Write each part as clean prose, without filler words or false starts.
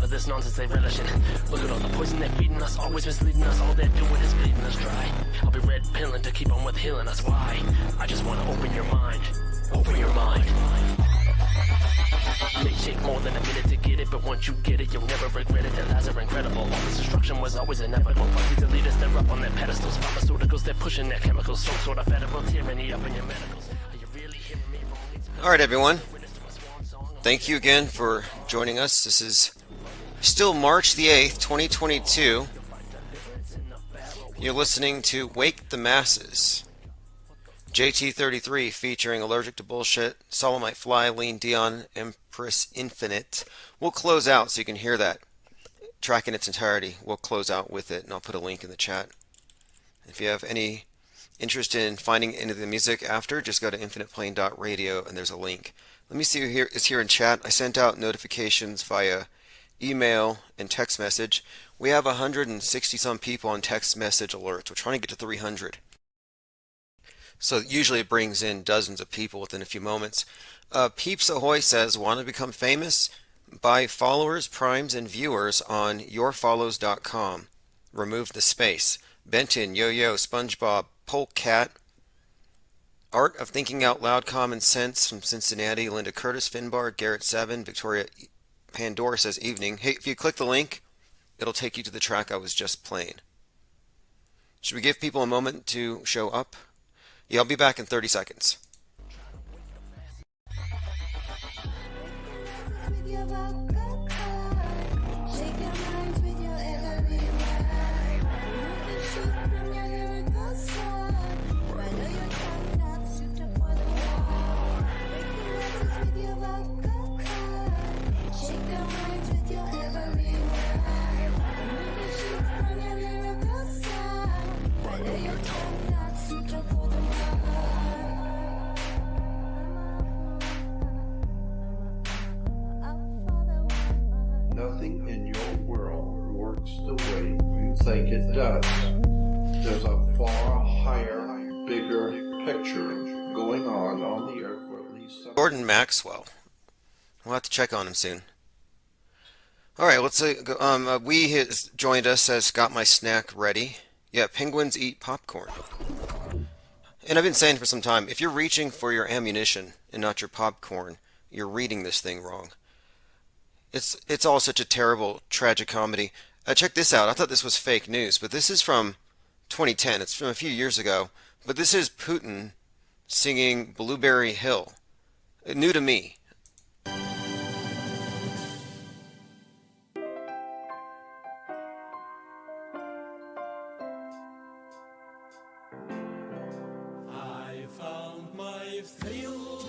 of this nonsense they relish in. Look at all the poison they're feeding us, always misleading us. All they're doing is bleeding us dry. I'll be red pilling to keep on with healing us. Why? I just want to open your mind. Open your mind. May take more than a minute to get it, but once you get it, you'll never regret it. Their lies are incredible. All this destruction was always inevitable. Fuck these elitists, they're up on their pedestals. Pharmaceuticals, they're pushing their chemicals. Some sort of federal tyranny up in your medicals. Are you really hearing me wrong? All right, everyone. Thank you again for joining us. This is still March the 8th, 2022. You're listening to Wake the Masses. JT33 featuring Allergic to Bullshit, Solomite Fly, Lean Dion, Empress Infinite. We'll close out so you can hear that track in its entirety. We'll close out with it, and I'll put a link in the chat. If you have any interest in finding any of the music after, just go to infiniteplane.radio and there's a link. Let me see who is here in chat. I sent out notifications via email and text message. We have 160 some people on text message alerts. We're trying to get to 300. So usually it brings in dozens of people within a few moments. Peeps Ahoy says, want to become famous? Buy followers, primes, and viewers on yourfollows.com. Remove the space. Benton, Yo-Yo, SpongeBob, Polecat, Art of Thinking Out Loud, Common Sense from Cincinnati, Linda Curtis, Finbar, Garrett Seven, Victoria Pandora says evening. Hey, if you click the link, it'll take you to the track I was just playing. Should we give people a moment to show up? Yeah, I'll be back in 30 seconds. Nothing in your world works the way you think it does. There's a far higher, bigger picture going on the earth, or at least some... Gordon Maxwell. We'll have to check on him soon. All right, let's we has joined us, has got my snack ready. Yeah, penguins eat popcorn. And I've been saying for some time, if you're reaching for your ammunition and not your popcorn, you're reading this thing wrong. It's all such a terrible, tragic comedy. Check this out. I thought this was fake news, but this is from 2010. It's from a few years ago. But this is Putin singing Blueberry Hill. New to me. I found my thrill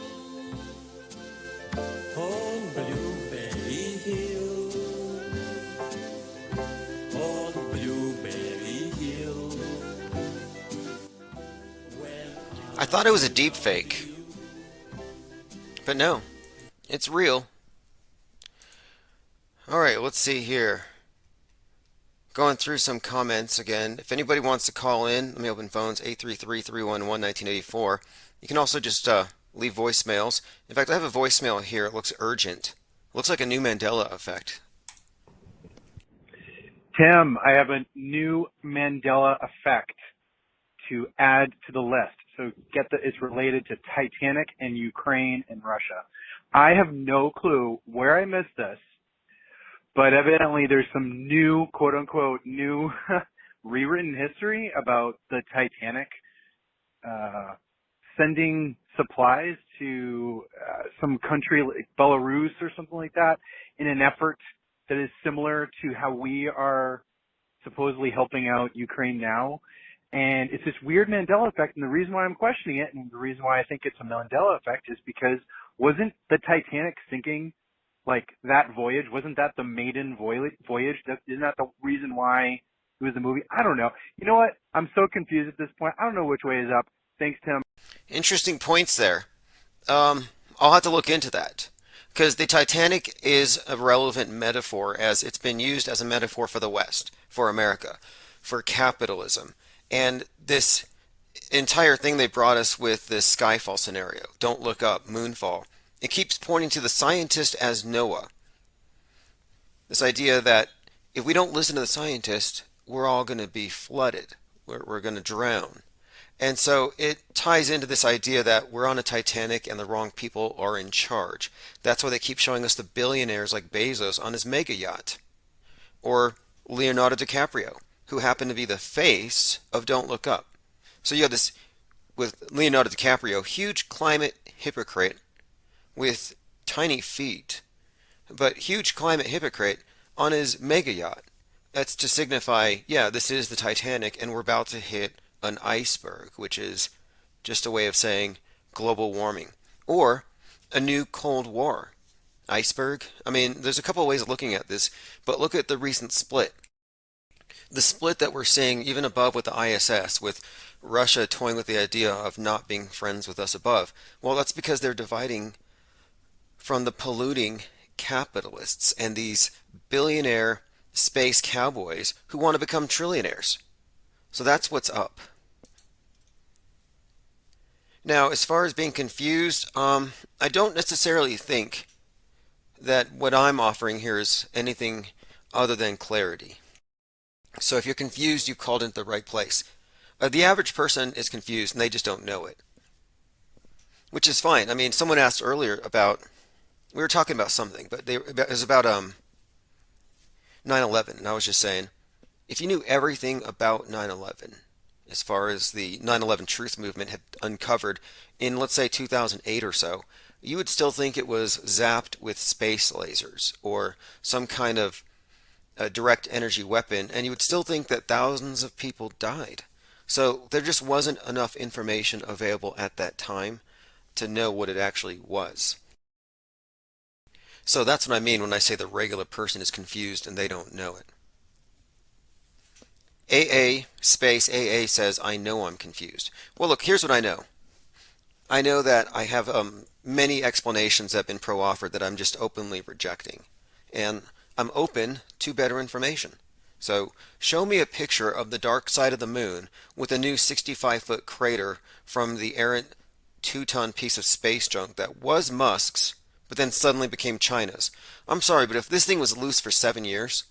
on Blueberry Hill. On Blueberry Hill. I thought it was a deep fake. But no, it's real. Alright, let's see here. Going through some comments again. If anybody wants to call in, let me open phones, 833-311-1984. You can also just leave voicemails. In fact, I have a voicemail here. It looks urgent. It looks like a new Mandela effect. Tim, I have a new Mandela effect to add to the list. So it's related to Titanic and Ukraine and Russia. I have no clue where I missed this, but evidently there's some new, quote unquote, new rewritten history about the Titanic sending supplies to some country like Belarus or something like that in an effort that is similar to how we are supposedly helping out Ukraine now. And it's this weird Mandela effect, and the reason why I'm questioning it and the reason why I think it's a Mandela effect is because wasn't the Titanic sinking, like that voyage, wasn't that the maiden voyage? Isn't that the reason why it was a movie? I don't know. You know what? I'm so confused at this point. I don't know which way is up. Thanks, Tim. Interesting points there. I'll have to look into that. Because the Titanic is a relevant metaphor as it's been used as a metaphor for the West, for America, for capitalism. And this entire thing they brought us with this Skyfall scenario, Don't Look Up, Moonfall, it keeps pointing to the scientist as Noah. This idea that if we don't listen to the scientists, we're all going to be flooded. We're going to drown. And so it ties into this idea that we're on a Titanic and the wrong people are in charge. That's why they keep showing us the billionaires like Bezos on his mega yacht. Or Leonardo DiCaprio, who happened to be the face of Don't Look Up. So you have this, with Leonardo DiCaprio, huge climate hypocrite with tiny feet, but huge climate hypocrite on his mega yacht. That's to signify, yeah, this is the Titanic and we're about to hit an iceberg, which is just a way of saying global warming. Or a new Cold War. Iceberg? I mean, there's a couple of ways of looking at this, but look at the recent split. The split that we're seeing even above with the ISS, with Russia toying with the idea of not being friends with us above. Well, that's because they're dividing from the polluting capitalists and these billionaire space cowboys who want to become trillionaires. So that's what's up. Now, as far as being confused, I don't necessarily think that what I'm offering here is anything other than clarity. So if you're confused, you've called into the right place. The average person is confused and they just don't know it, which is fine. I mean, someone asked earlier about, we were talking about something, but it was about 9/11, and I was just saying, if you knew everything about 9/11, as far as the 9/11 truth movement had uncovered in, let's say, 2008 or so, you would still think it was zapped with space lasers or some kind of direct energy weapon, and you would still think that thousands of people died. So there just wasn't enough information available at that time to know what it actually was. So that's what I mean when I say the regular person is confused and they don't know it. AA space AA says, I know I'm confused. Well, look, here's what I know. I know that I have many explanations that have been pro-offered that I'm just openly rejecting. And I'm open to better information. So show me a picture of the dark side of the moon with a new 65-foot crater from the errant 2-ton piece of space junk that was Musk's, but then suddenly became China's. I'm sorry, but if this thing was loose for 7 years,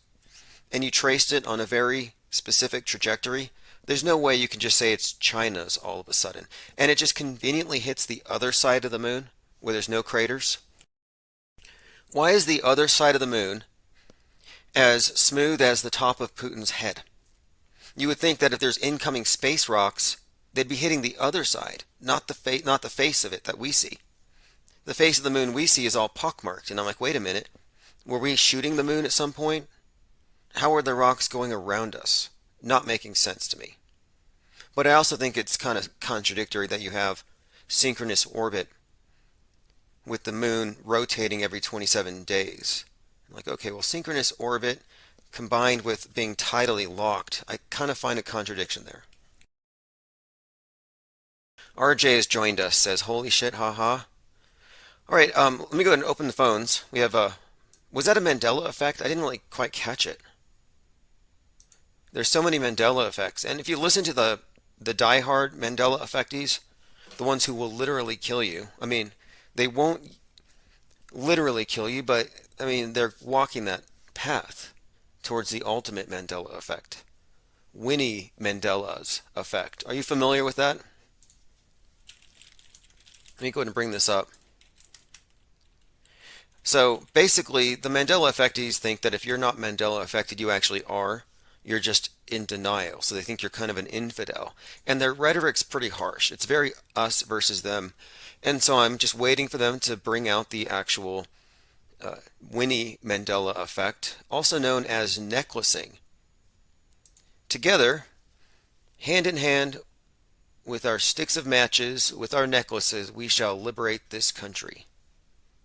and you traced it on a very specific trajectory, there's no way you can just say it's China's all of a sudden. And it just conveniently hits the other side of the moon, where there's no craters. Why is the other side of the moon as smooth as the top of Putin's head? You would think that if there's incoming space rocks, they'd be hitting the other side, not the face of it that we see. The face of the moon we see is all pockmarked, and I'm like, wait a minute, were we shooting the moon at some point? How are the rocks going around us? Not making sense to me. But I also think it's kind of contradictory that you have synchronous orbit with the moon rotating every 27 days. I'm like, okay, well, synchronous orbit combined with being tidally locked, I kind of find a contradiction there. RJ has joined us, says, holy shit, haha. All right, let me go ahead and open the phones. We have was that a Mandela effect? I didn't really quite catch it. There's so many Mandela effects, and if you listen to the diehard Mandela effecties, the ones who will literally kill you. I mean, they won't literally kill you, but I mean they're walking that path towards the ultimate Mandela effect. Winnie Mandela's effect. Are you familiar with that? Let me go ahead and bring this up. So basically, the Mandela effectees think that if you're not Mandela affected, you actually are. You're just in denial. So they think you're kind of an infidel. And their rhetoric's pretty harsh. It's very us versus them. And so I'm just waiting for them to bring out the actual Winnie Mandela effect, also known as necklacing. Together, hand in hand with our sticks of matches, with our necklaces, we shall liberate this country.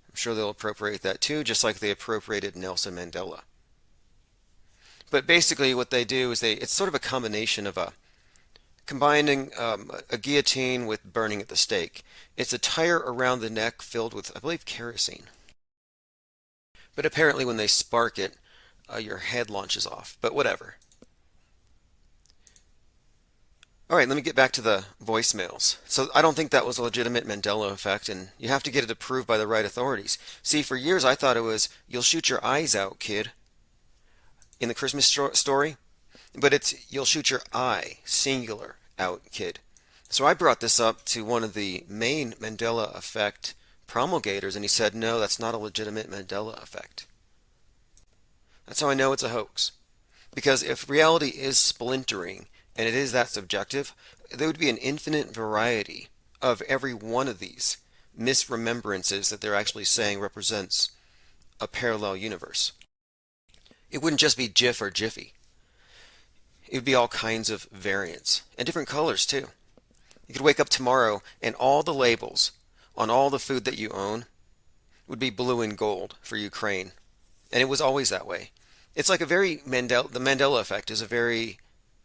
I'm sure they'll appropriate that too, just like they appropriated Nelson Mandela. But basically what they do is it's sort of a combination of combining a guillotine with burning at the stake. It's a tire around the neck filled with, I believe, kerosene. But apparently when they spark it, your head launches off. But whatever. All right, let me get back to the voicemails. So I don't think that was a legitimate Mandela effect, and you have to get it approved by the right authorities. See, for years I thought it was, you'll shoot your eyes out, kid. in the Christmas story, but it's you'll shoot your eye, singular, out, kid. So I brought this up to one of the main Mandela effect promulgators, and he said, no, that's not a legitimate Mandela effect. That's how I know it's a hoax. Because if reality is splintering, and it is that subjective, there would be an infinite variety of every one of these misremembrances that they're actually saying represents a parallel universe. It wouldn't just be GIF or Jiffy. It would be all kinds of variants, and different colors too. You could wake up tomorrow and all the labels on all the food that you own would be blue and gold for Ukraine. And it was always that way. It's like a very the Mandela effect is a very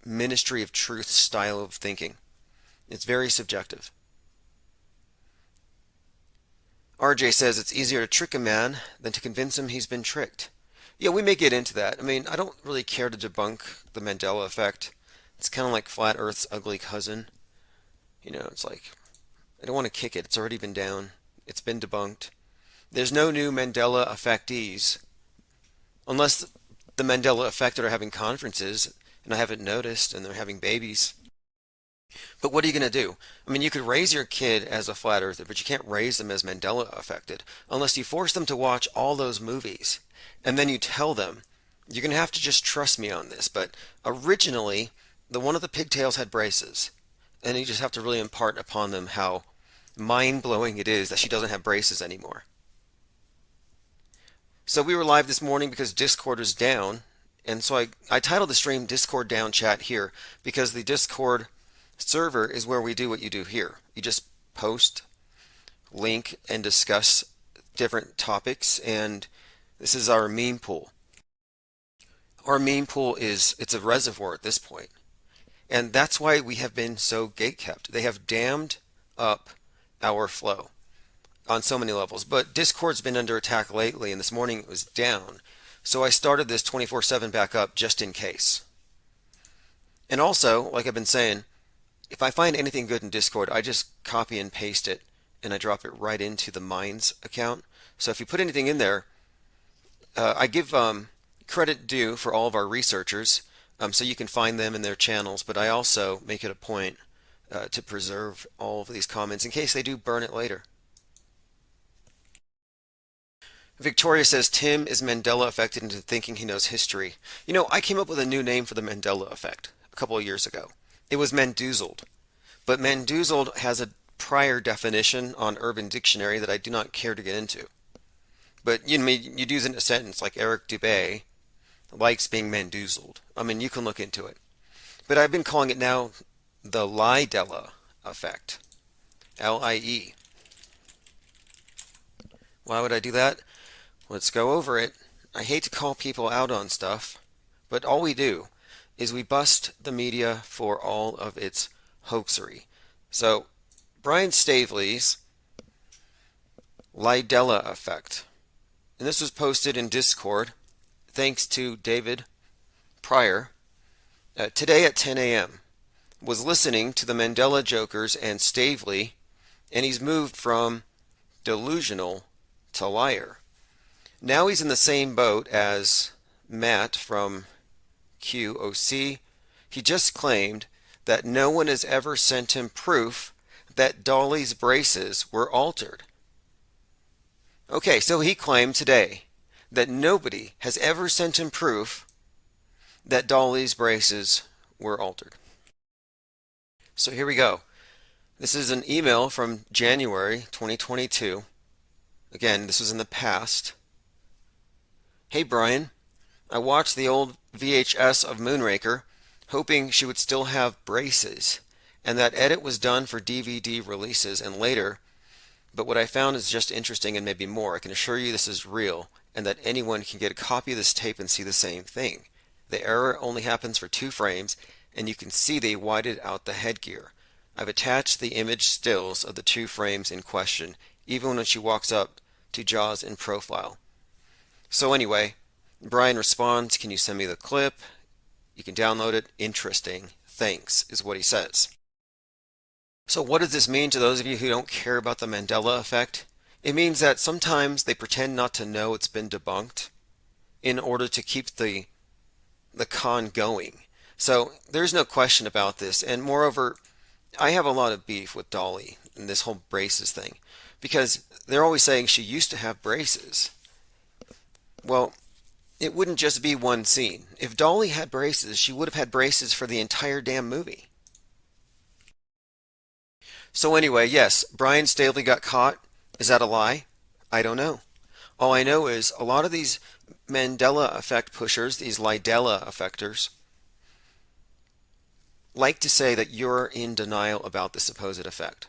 Ministry of Truth style of thinking. It's very subjective. RJ says it's easier to trick a man than to convince him he's been tricked. Yeah, we may get into that. I mean, I don't really care to debunk the Mandela effect. It's kind of like Flat Earth's ugly cousin. You know, it's like, I don't want to kick it. It's already been down. It's been debunked. There's no new Mandela effectees. Unless the Mandela affected are having conferences, and I haven't noticed, and they're having babies. But what are you going to do? I mean, you could raise your kid as a flat earther, but you can't raise them as Mandela affected unless you force them to watch all those movies. And then you tell them, you're going to have to just trust me on this. But originally, the one of the pigtails had braces. And you just have to really impart upon them how mind-blowing it is that she doesn't have braces anymore. So we were live this morning because Discord is down. And so I titled the stream Discord Down Chat here because the Discord server is where we do what you do here. You just post, link, and discuss different topics, and this is our meme pool. Our meme pool it's a reservoir at this point. And that's why we have been so gatekept. They have dammed up our flow on so many levels. But Discord's been under attack lately, and this morning it was down. So I started this 24/7 back up just in case. And also, like I've been saying, if I find anything good in Discord, I just copy and paste it, and I drop it right into the Minds account. So if you put anything in there, I give credit due for all of our researchers, so you can find them in their channels, but I also make it a point to preserve all of these comments in case they do burn it later. Victoria says Tim is Mandela affected into thinking he knows history. You know, I came up with a new name for the Mandela effect a couple of years ago. It was Mandoozled. But Mandoozled has a prior definition on Urban Dictionary that I do not care to get into. But you know, you'd use it in a sentence like Eric Dubay likes being Mandoozled. I mean, you can look into it. But I've been calling it now the Lidella effect. L-I-E. Why would I do that? Let's go over it. I hate to call people out on stuff, but all we do is we bust the media for all of its hoaxery. So, Brian Staveley's Lidella effect. And this was posted in Discord, thanks to David Pryor, today at 10 a.m. Was listening to the Mandela Jokers and Stavely, and he's moved from delusional to liar. Now he's in the same boat as Matt from QOC. He just claimed that no one has ever sent him proof that Dolly's braces were altered. Okay, so he claimed today that nobody has ever sent him proof that Dolly's braces were altered. So here we go. This is an email from January 2022. Again, this was in the past. Hey Brian, I watched the old VHS of Moonraker, hoping she would still have braces, and that edit was done for DVD releases and later, but what I found is just interesting and maybe more. I can assure you this is real, and that anyone can get a copy of this tape and see the same thing. The error only happens for 2 frames, and you can see they whited out the headgear. I've attached the image stills of the 2 frames in question, even when she walks up to Jaws in profile. So anyway, Brian responds, can you send me the clip? You can download it. Interesting. Thanks, is what he says. So what does this mean to those of you who don't care about the Mandela effect? It means that sometimes they pretend not to know it's been debunked in order to keep the the con going. So there's no question about this. And moreover, I have a lot of beef with Dolly and this whole braces thing because they're always saying she used to have braces. Well, it wouldn't just be one scene. If Dolly had braces, she would have had braces for the entire damn movie. So anyway, yes, Brian Staley got caught. Is that a lie? I don't know. All I know is a lot of these Mandela effect pushers, these Lidella effectors, like to say that you're in denial about the supposed effect.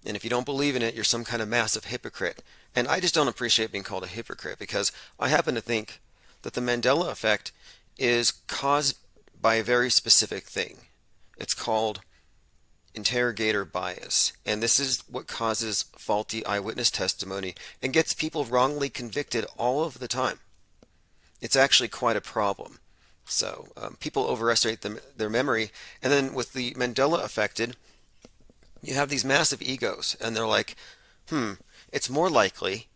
And if you don't believe in it, you're some kind of massive hypocrite. And I just don't appreciate being called a hypocrite because I happen to think that the Mandela effect is caused by a very specific thing. It's called interrogator bias. And this is what causes faulty eyewitness testimony and gets people wrongly convicted all of the time. It's actually quite a problem. So people overestimate their memory. And then with the Mandela affected, you have these massive egos. And they're like, it's more likely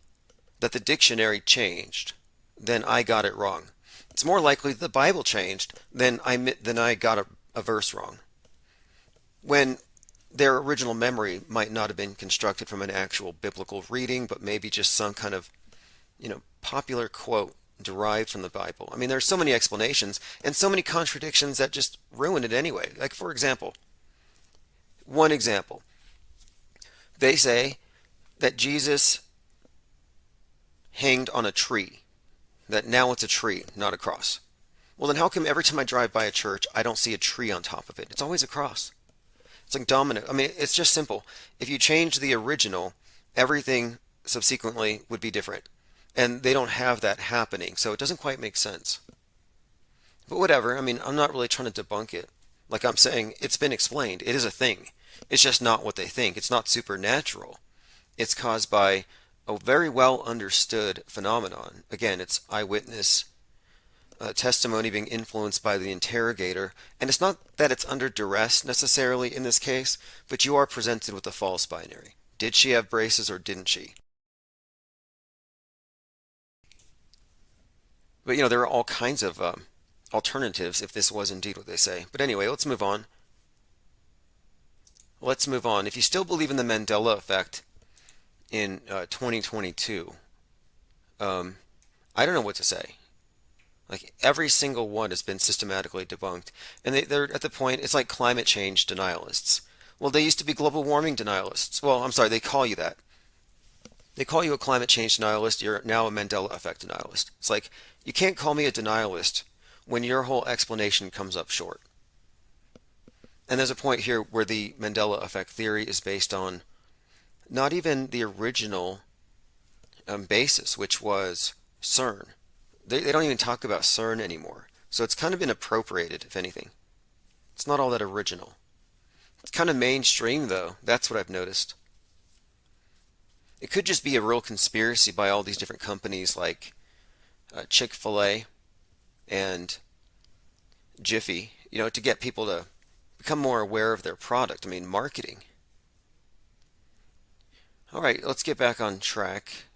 that the dictionary changed than I got it wrong. It's more likely the Bible changed than I got a verse wrong. When their original memory might not have been constructed from an actual biblical reading, but maybe just some kind of, popular quote derived from the Bible. I mean, there's so many explanations and so many contradictions that just ruin it anyway. Like, for example, one example, they say that Jesus hanged on a tree, that now it's a tree, not a cross. Well, then how come every time I drive by a church, I don't see a tree on top of it? It's always a cross. It's like dominant. I mean, it's just simple. If you change the original, everything subsequently would be different. And they don't have that happening, so it doesn't quite make sense. But whatever, I mean, I'm not really trying to debunk it. Like I'm saying, it's been explained. It is a thing. It's just not what they think. It's not supernatural. It's caused by a very well understood phenomenon. Again, it's eyewitness testimony being influenced by the interrogator. And it's not that it's under duress necessarily in this case, but you are presented with a false binary. Did she have braces or didn't she? But there are all kinds of alternatives if this was indeed what they say. But anyway, let's move on. Let's move on. If you still believe in the Mandela effect in 2022, I don't know what to say. Like every single one has been systematically debunked. And they're at the point, it's like climate change denialists. Well, they used to be global warming denialists. Well, I'm sorry, they call you that. They call you a climate change denialist. You're now a Mandela effect denialist. It's like, you can't call me a denialist when your whole explanation comes up short. And there's a point here where the Mandela effect theory is based on not even the original basis, which was CERN. They don't even talk about CERN anymore. So it's kind of been appropriated, if anything. It's not all that original. It's kind of mainstream, though. That's what I've noticed. It could just be a real conspiracy by all these different companies like Chick-fil-A and Jiffy, to get people to become more aware of their product. I mean, marketing. All right, let's get back on track.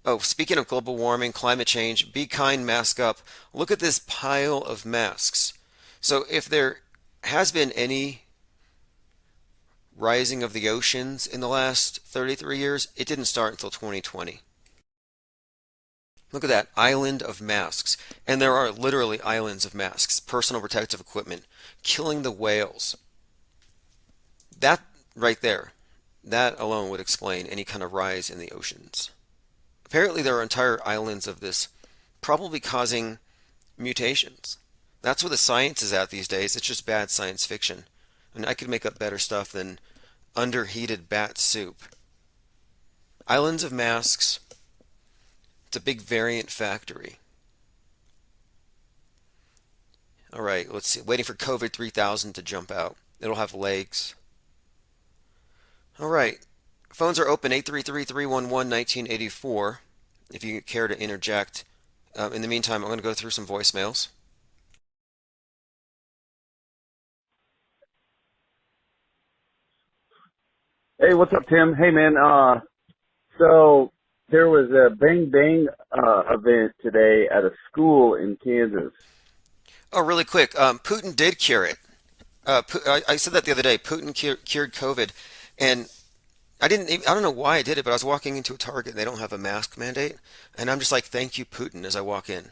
Oh, speaking of global warming, climate change, be kind, mask up. Look at this pile of masks. So if there has been any rising of the oceans in the last 33 years, it didn't start until 2020. Look at that island of masks. And there are literally islands of masks, personal protective equipment, killing the whales. That right there, that alone would explain any kind of rise in the oceans. Apparently there are entire islands of this, probably causing mutations. That's where the science is at these days. It's just bad science fiction. And I could make up better stuff than underheated bat soup. Islands of masks. It's a big variant factory. All right, let's see. Waiting for COVID 3000 to jump out. It'll have legs. All right. Phones are open, 833-311-1984, if you care to interject. In the meantime, I'm going to go through some voicemails. Hey, what's up, Tim? Hey, man. So there was a Bang Bang event today at a school in Kansas, Oh, really quick. Putin did cure it. I said that the other day. Putin cured COVID, and I don't know why I did it, but I was walking into a Target and they don't have a mask mandate, and I'm just like, thank you, Putin, as I walk in.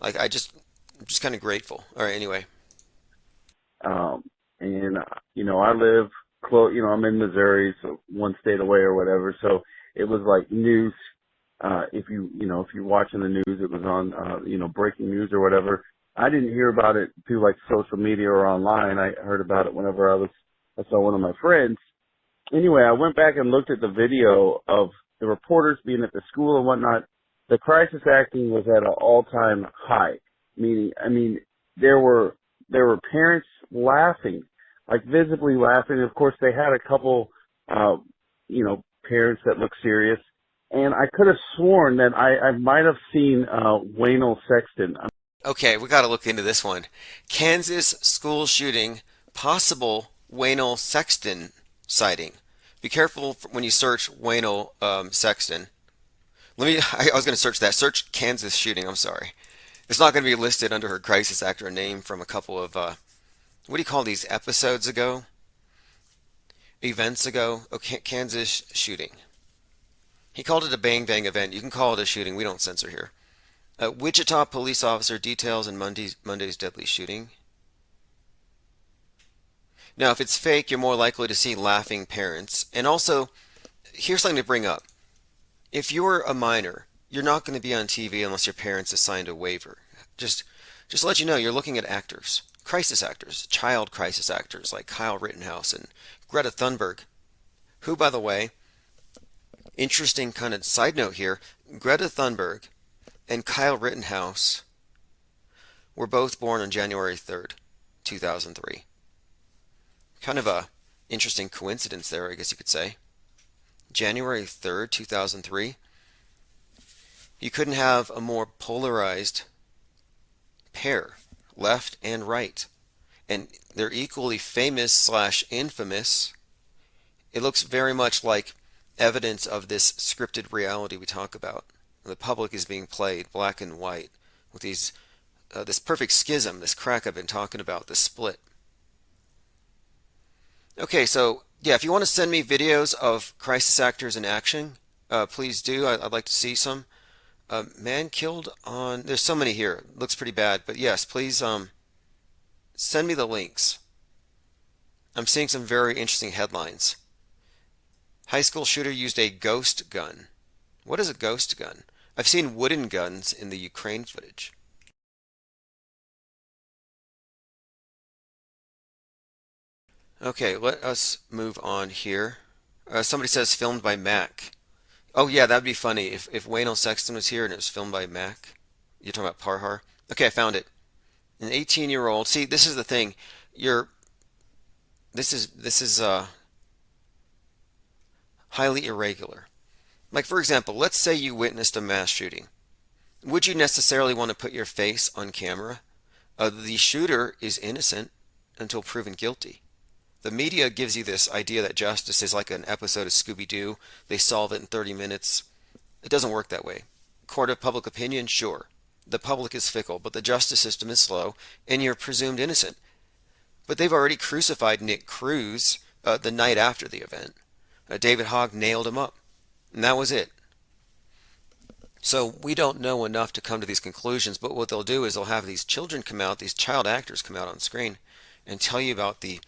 Like I'm just kind of grateful. All right, anyway. Um, and I live close. I'm in Missouri, so one state away or whatever. So it was like news. If you're watching the news, it was on, breaking news or whatever. I didn't hear about it through like social media or online. I heard about it whenever I saw one of my friends. Anyway, I went back and looked at the video of the reporters being at the school and whatnot. The crisis acting was at an all-time high. There were parents laughing, like visibly laughing. Of course, they had a couple, parents that looked serious. And I could have sworn that I might have seen Waynell Sexton. Okay, we got to look into this one. Kansas school shooting, possible Waynell Sexton sighting. Be careful when you search Waynell Sexton. I was going to search that. Search Kansas shooting. I'm sorry. It's not going to be listed under her crisis actor name from a couple of, what do you call these, episodes ago? Events ago? Oh, Kansas shooting. He called it a bang-bang event. You can call it a shooting. We don't censor here. Wichita police officer details in Monday's deadly shooting. Now, if it's fake, you're more likely to see laughing parents. And also, here's something to bring up. If you're a minor, you're not going to be on TV unless your parents have signed a waiver. Just to let you know, you're looking at actors, crisis actors, child crisis actors like Kyle Rittenhouse and Greta Thunberg, who, by the way, interesting kind of side note here, Greta Thunberg and Kyle Rittenhouse were both born on January 3rd, 2003. Kind of a interesting coincidence there, I guess you could say. January 3rd, 2003. You couldn't have a more polarized pair, left and right. And they're equally famous / infamous. It looks very much like evidence of this scripted reality we talk about. The public is being played black and white with this perfect schism, this crack I've been talking about, this split. Okay, so yeah, if you want to send me videos of crisis actors in action, please do. I'd like to see some. Man killed on... There's so many here. Looks pretty bad, but yes, please send me the links. I'm seeing some very interesting headlines. High school shooter used a ghost gun. What is a ghost gun? I've seen wooden guns in the Ukraine footage. Okay, let us move on here. Somebody says filmed by Mac. Oh yeah, that'd be funny if Waynell Sexton was here and it was filmed by Mac. You're talking about Parhar? Okay, I found it. An 18-year-old. See, this is the thing. This is highly irregular. Like, for example, let's say you witnessed a mass shooting. Would you necessarily want to put your face on camera? The shooter is innocent until proven guilty. The media gives you this idea that justice is like an episode of Scooby-Doo. They solve it in 30 minutes. It doesn't work that way. Court of public opinion, sure. The public is fickle, but the justice system is slow, and you're presumed innocent. But they've already crucified Nick Cruz the night after the event. David Hogg nailed him up. And that was it. So we don't know enough to come to these conclusions, but what they'll do is they'll have these children come out, these child actors come out on screen and tell you about the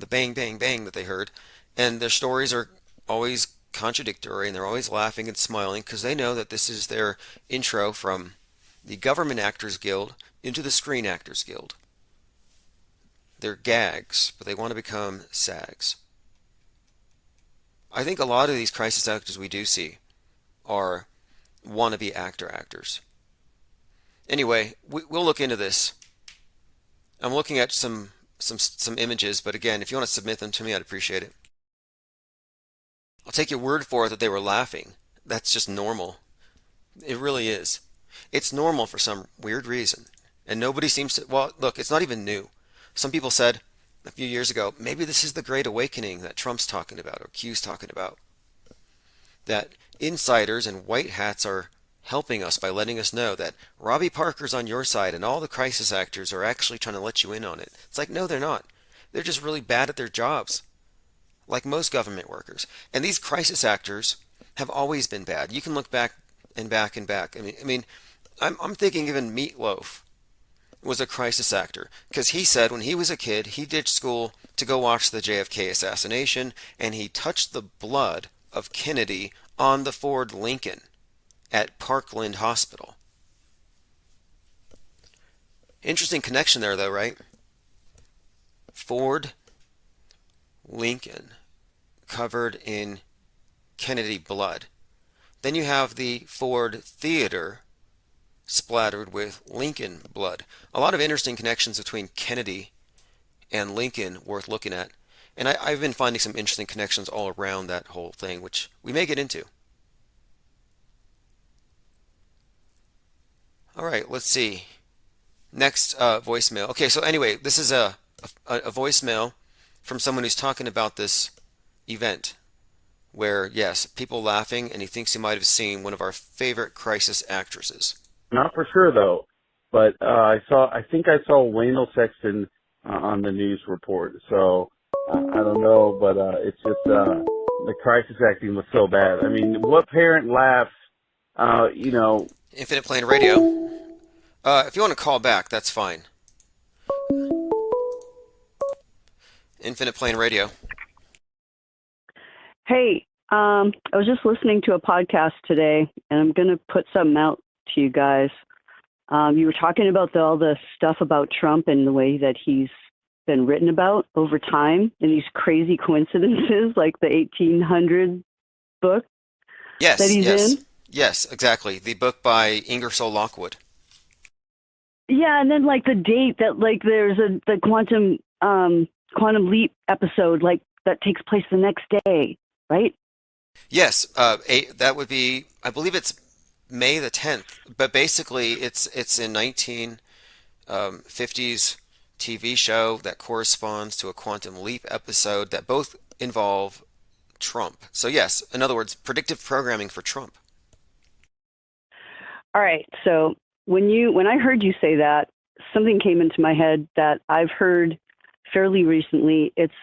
bang, bang, bang that they heard. And their stories are always contradictory, and they're always laughing and smiling because they know that this is their intro from the Government Actors Guild into the Screen Actors Guild. They're gags, but they want to become SAGs. I think a lot of these crisis actors we do see are wannabe actors. Anyway, we'll look into this. I'm looking at some images, but again, if you want to submit them to me, I'd appreciate it. I'll take your word for it that they were laughing. That's just normal. It really is. It's normal for some weird reason. And nobody seems to... Well, look, it's not even new. Some people said a few years ago, maybe this is the Great Awakening that Trump's talking about, or Q's talking about. That insiders and white hats are helping us by letting us know that Robbie Parker's on your side and all the crisis actors are actually trying to let you in on it. It's like, no, they're not. They're just really bad at their jobs, like most government workers. And these crisis actors have always been bad. You can look back and back and back. I'm thinking even Meatloaf was a crisis actor because he said when he was a kid, he ditched school to go watch the JFK assassination, and he touched the blood of Kennedy on the Ford Lincoln at Parkland Hospital. Interesting connection there, though, right? Ford Lincoln covered in Kennedy blood. Then you have the Ford Theater splattered with Lincoln blood. A lot of interesting connections between Kennedy and Lincoln worth looking at. And I've been finding some interesting connections all around that whole thing, which we may get into. All right, let's see. Next voicemail. Okay, so anyway, this is a voicemail from someone who's talking about this event where, yes, people laughing, and he thinks he might have seen one of our favorite crisis actresses. Not for sure though, but I think I saw Wendell Sexton on the news report. So I don't know, but it's just the crisis acting was so bad. I mean, what parent laughs? Infinite Plane Radio. If you want to call back, that's fine. Infinite Plane Radio. Hey, I was just listening to a podcast today, and I'm going to put something out to you guys. You were talking about all the stuff about Trump and the way that he's been written about over time and these crazy coincidences like the 1800 book that he's in. Yes, exactly. The book by Ingersoll Lockwood. Yeah, and then like the date that like there's the quantum leap episode like that takes place the next day, right? Yes, that would be, I believe it's May the 10th, but basically it's a 1950s TV show that corresponds to a quantum leap episode that both involve Trump. So yes, in other words, predictive programming for Trump. All right, so when I heard you say that, something came into my head that I've heard fairly recently. It's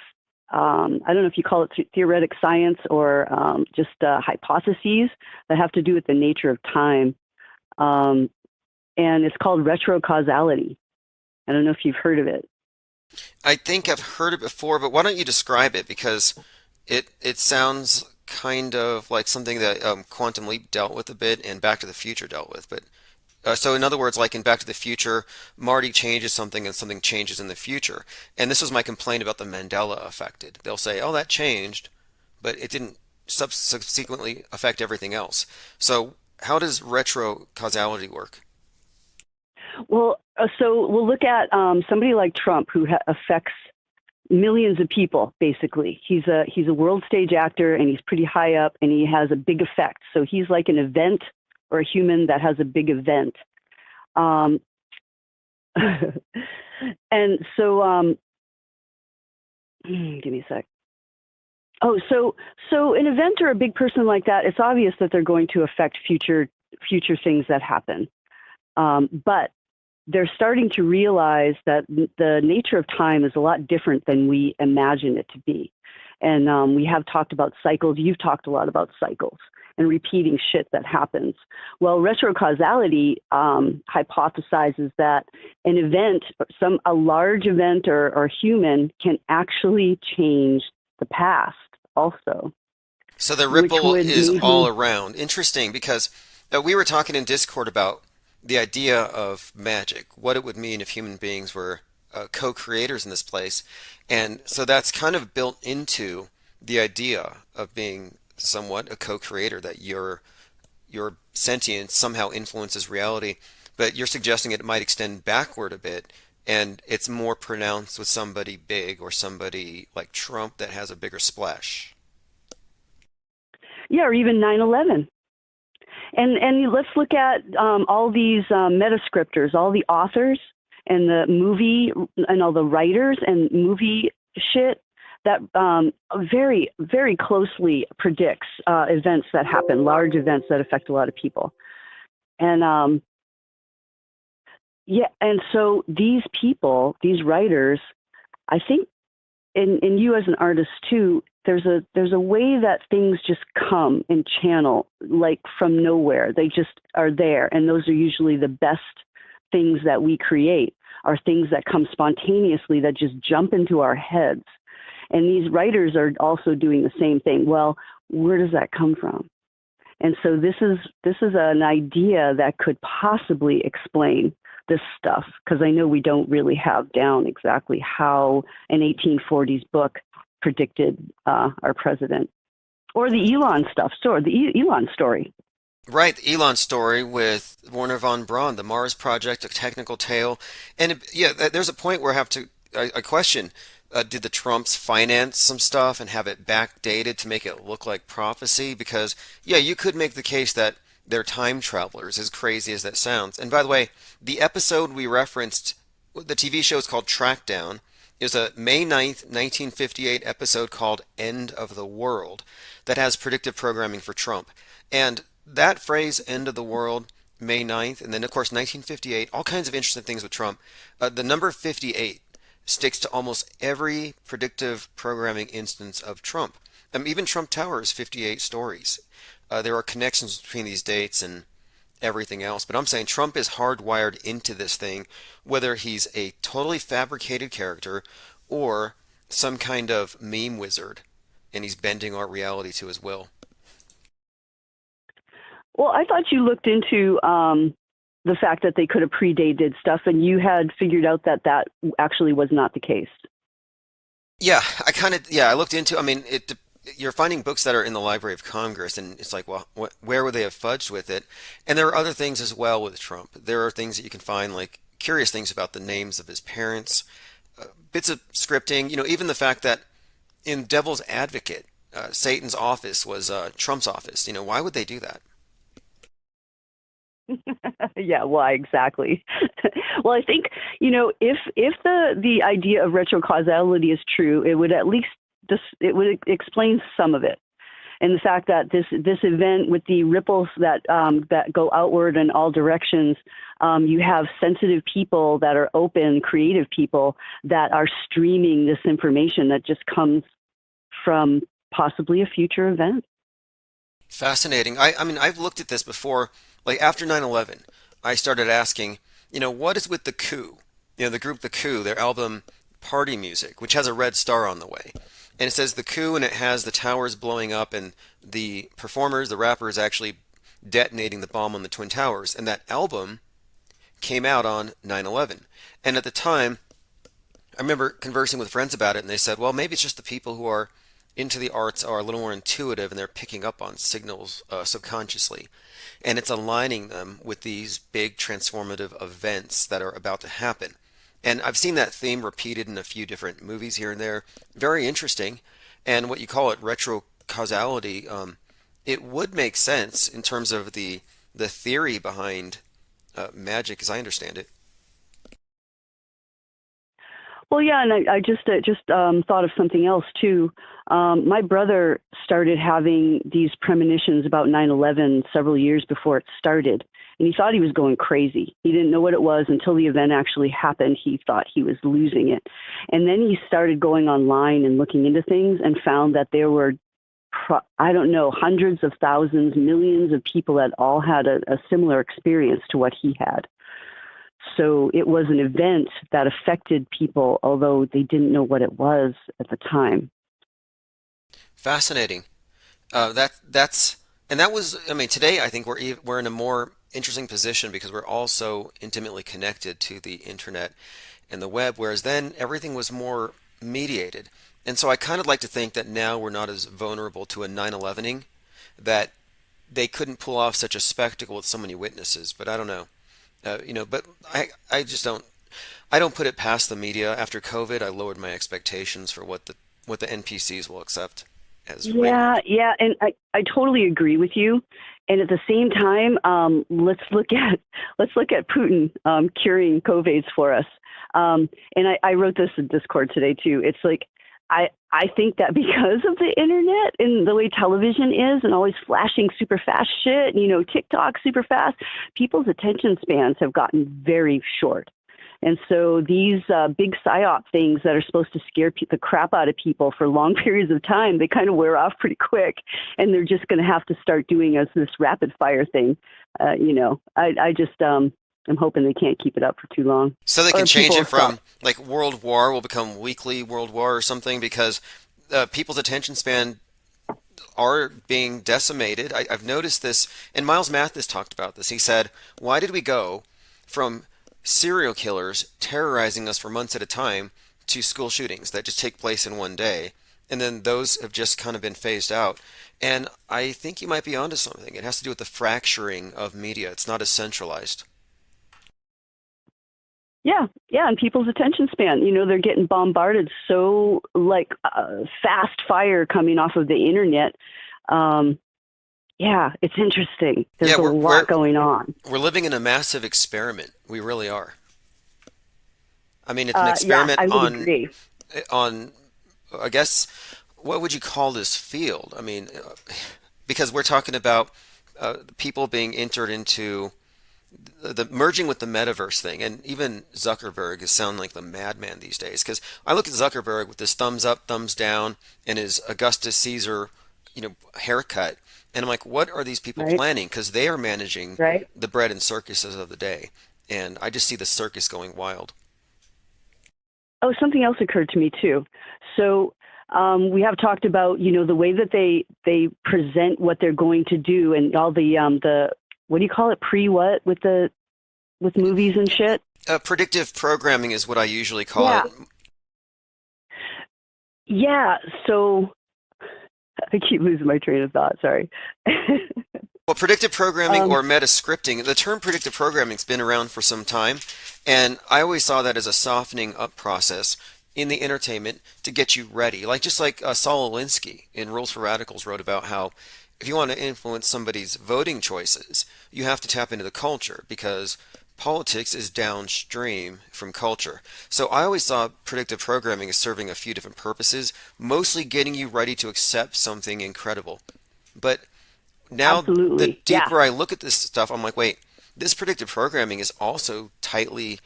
I don't know if you call it theoretic science or just hypotheses that have to do with the nature of time. And it's called retrocausality. I don't know if you've heard of it. I think I've heard it before, but why don't you describe it? Because it sounds kind of like something that Quantum Leap dealt with a bit and Back to the Future dealt with. But so in other words, like in Back to the Future, Marty changes something and something changes in the future. And this was my complaint about the Mandela effect. They'll say, oh, that changed, but it didn't subsequently affect everything else. So how does retrocausality work? Well, so we'll look at somebody like Trump who affects millions of people, basically. He's a world stage actor, and he's pretty high up, and he has a big effect. So he's like an event or a human that has a big event. And so, give me a sec. Oh, so an event or a big person like that, it's obvious that they're going to affect future things that happen. But they're starting to realize that the nature of time is a lot different than we imagine it to be. And we have talked about cycles. You've talked a lot about cycles and repeating shit that happens. Well, retrocausality hypothesizes that an event, a large event or human can actually change the past also. So the ripple is all around. Interesting, because we were talking in Discord about the idea of magic, what it would mean if human beings were co-creators in this place. And so that's kind of built into the idea of being somewhat a co-creator, that your sentience somehow influences reality. But you're suggesting it might extend backward a bit, and it's more pronounced with somebody big or somebody like Trump that has a bigger splash. Yeah, or even 9/11. And let's look at all these metascriptors, all the authors and the movie and all the writers and movie shit that very, very closely predicts events that happen, large events that affect a lot of people. And yeah, and so these people, these writers, I think, in you as an artist too, there's a way that things just come and channel like from nowhere. They just are there, and those are usually the best things that we create, are things that come spontaneously, that just jump into our heads. And these writers are also doing the same thing. Well, where does that come from? And so this is an idea that could possibly explain this stuff, because I know we don't really have down exactly how an 1840s book predicted our president, or the Elon stuff, the Elon story. Right, the Elon story with Werner von Braun, the Mars Project, A Technical Tale. And there's a point where I question, did the Trumps finance some stuff and have it backdated to make it look like prophecy? Because, yeah, you could make the case that they're time travelers, as crazy as that sounds. And by the way, the episode we referenced, the TV show is called Trackdown. It was a May 9th, 1958 episode called End of the World that has predictive programming for Trump. And that phrase, end of the world, May 9th, and then, of course, 1958, all kinds of interesting things with Trump. The number 58 sticks to almost every predictive programming instance of Trump. Even Trump Tower is 58 stories. There are connections between these dates and everything else. But I'm saying Trump is hardwired into this thing, whether he's a totally fabricated character or some kind of meme wizard, and he's bending our reality to his will. Well, I thought you looked into the fact that they could have predated stuff, and you had figured out that actually was not the case. Yeah, I looked into, you're finding books that are in the Library of Congress, and it's like, well, where would they have fudged with it? And there are other things as well with Trump. There are things that you can find, like curious things about the names of his parents, bits of scripting, even the fact that in Devil's Advocate, Satan's office was Trump's office. Why would they do that? Yeah, why exactly? Well, I think, if the idea of retrocausality is true, it would at least it would explain some of it. And the fact that this event with the ripples that go outward in all directions, you have sensitive people that are open, creative people that are streaming this information that just comes from possibly a future event. Fascinating. I've looked at this before. Like after 9/11, I started asking, what is with the Coup? The group The Coup, their album Party Music, which has a red star on the way. And it says The Coup, and it has the towers blowing up and the performers, the rappers, actually detonating the bomb on the Twin Towers. And that album came out on 9/11. And at the time, I remember conversing with friends about it, and they said, well, maybe it's just the people who are into the arts are a little more intuitive, and they're picking up on signals subconsciously. And it's aligning them with these big transformative events that are about to happen. And I've seen that theme repeated in a few different movies here and there. Very interesting. And what you call it, retrocausality, it would make sense in terms of the theory behind magic, as I understand it. Well, yeah, and I just thought of something else too. My brother started having these premonitions about 9/11 several years before it started, and he thought he was going crazy. He didn't know what it was until the event actually happened. He thought he was losing it, and then he started going online and looking into things and found that there were, hundreds of thousands, millions of people that all had a similar experience to what he had. So it was an event that affected people, although they didn't know what it was at the time. Fascinating. That was. Today I think we're in a more interesting position because we're all so intimately connected to the internet and the web, whereas then everything was more mediated. And so I kind of like to think that now we're not as vulnerable to a 9/11ing, that they couldn't pull off such a spectacle with so many witnesses. But I don't know. But I just don't. I don't put it past the media. After COVID, I lowered my expectations for what the NPCs will accept as. Yeah, and I totally agree with you. And at the same time, let's look at Putin curing COVIDs for us. And I wrote this in Discord today too. It's like I think that because of the internet and the way television is and always flashing super fast shit, TikTok super fast, people's attention spans have gotten very short. And so these big psyop things that are supposed to scare the crap out of people for long periods of time, they kind of wear off pretty quick, and they're just going to have to start doing this rapid fire thing. I'm hoping they can't keep it up for too long. So they can change it from like World War will become weekly World War or something, because people's attention span are being decimated. I've noticed this, and Miles Mathis talked about this. He said, why did we go from serial killers terrorizing us for months at a time to school shootings that just take place in one day? And then those have just kind of been phased out. And I think you might be onto something. It has to do with the fracturing of media. It's not as centralized. Yeah, and people's attention span, they're getting bombarded so fast fire coming off of the internet. It's interesting. There's a lot going on. We're living in a massive experiment. We really are. I mean, it's an experiment on, I guess, what would you call this field? I mean, because we're talking about people being entered into the merging with the metaverse thing, and even Zuckerberg is sounding like the madman these days, because I look at Zuckerberg with his thumbs up, thumbs down, and his Augustus Caesar, haircut, and I'm like, what are these people planning? Because they are managing the bread and circuses of the day, and I just see the circus going wild. Oh, something else occurred to me too. So we have talked about the way that they present what they're going to do, and all the what do you call it? Pre-what with movies and shit? Predictive programming is what I usually call it. Yeah. So I keep losing my train of thought. Sorry. Well, predictive programming or meta scripting, the term predictive programming has been around for some time, and I always saw that as a softening up process in the entertainment to get you ready. Just like Saul Alinsky in Rules for Radicals wrote about how if you want to influence somebody's voting choices, you have to tap into the culture, because politics is downstream from culture. So I always saw predictive programming as serving a few different purposes, mostly getting you ready to accept something incredible. But now the deeper I look at this stuff, I'm like, wait, this predictive programming is also tightly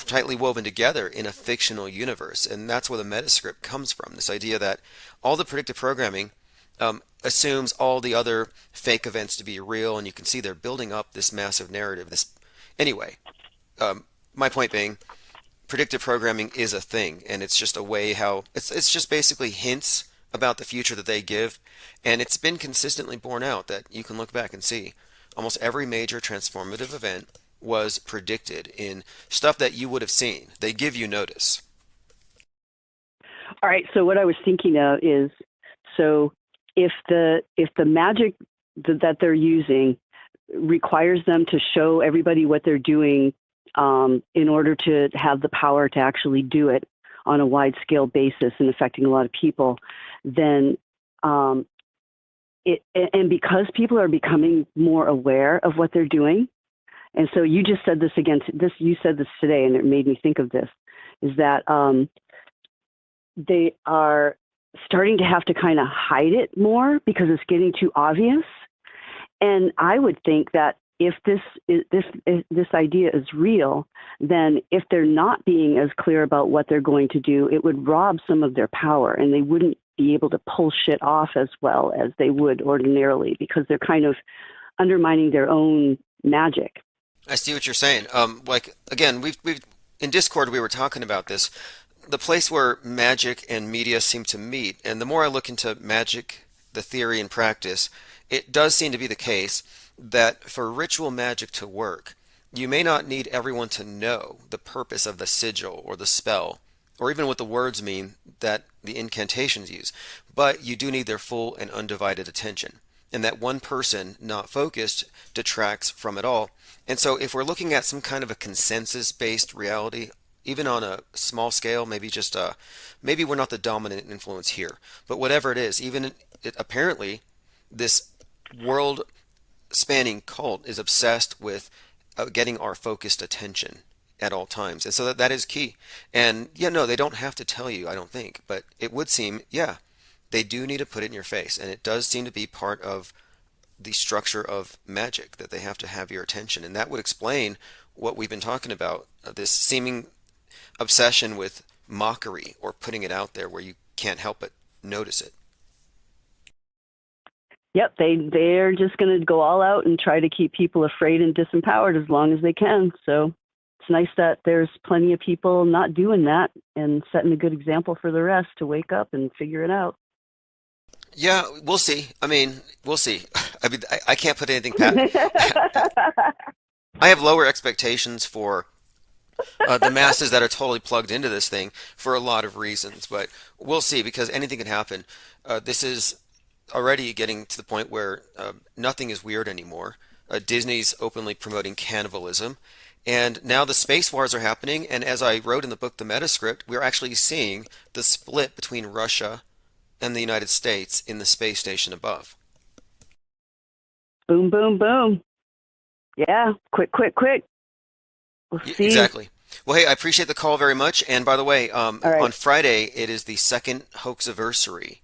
woven together in a fictional universe. And that's where the metascript comes from, this idea that all the predictive programming assumes all the other fake events to be real, and you can see they're building up this massive narrative. Anyway, my point being, predictive programming is a thing, and it's just a way how it's just basically hints about the future that they give, and it's been consistently borne out that you can look back and see almost every major transformative event was predicted in stuff that you would have seen. They give you notice. All right. So what I was thinking of is, so if the magic that they're using requires them to show everybody what they're doing in order to have the power to actually do it on a wide scale basis and affecting a lot of people, then and because people are becoming more aware of what they're doing, and so you just said this you said this today, and it made me think of this, is that they are starting to have to kind of hide it more because it's getting too obvious. And I would think that if this idea is real, then if they're not being as clear about what they're going to do, it would rob some of their power, and they wouldn't be able to pull shit off as well as they would ordinarily, because they're kind of undermining their own magic. I see what you're saying. Again, we've in Discord we were talking about this. The place where magic and media seem to meet, and the more I look into magic, the theory and practice, it does seem to be the case that for ritual magic to work, you may not need everyone to know the purpose of the sigil or the spell, or even what the words mean that the incantations use, but you do need their full and undivided attention. And that one person not focused detracts from it all. And so if we're looking at some kind of a consensus-based reality, even on a small scale, maybe we're not the dominant influence here, but whatever it is, apparently this world-spanning cult is obsessed with getting our focused attention. at all times. And so that is key. And yeah, no, they don't have to tell you, I don't think, but it would seem, yeah, they do need to put it in your face. And it does seem to be part of the structure of magic that they have to have your attention. And that would explain what we've been talking about, this seeming obsession with mockery or putting it out there where you can't help but notice it. Yep, they're just going to go all out and try to keep people afraid and disempowered as long as they can. So it's nice that there's plenty of people not doing that and setting a good example for the rest to wake up and figure it out. Yeah, we'll see. I mean, we'll see. I mean, I can't put anything past. I have lower expectations for the masses that are totally plugged into this thing for a lot of reasons, but we'll see, because anything can happen. This is already getting to the point where nothing is weird anymore. Disney's openly promoting cannibalism, and now the space wars are happening. And as I wrote in the book, The Metascript, we're actually seeing the split between Russia and the United States in the space station above. Boom, boom, boom. Yeah, quick. We'll see. Exactly. Well, hey, I appreciate the call very much. And by the way, right. On Friday, it is the second hoax-iversary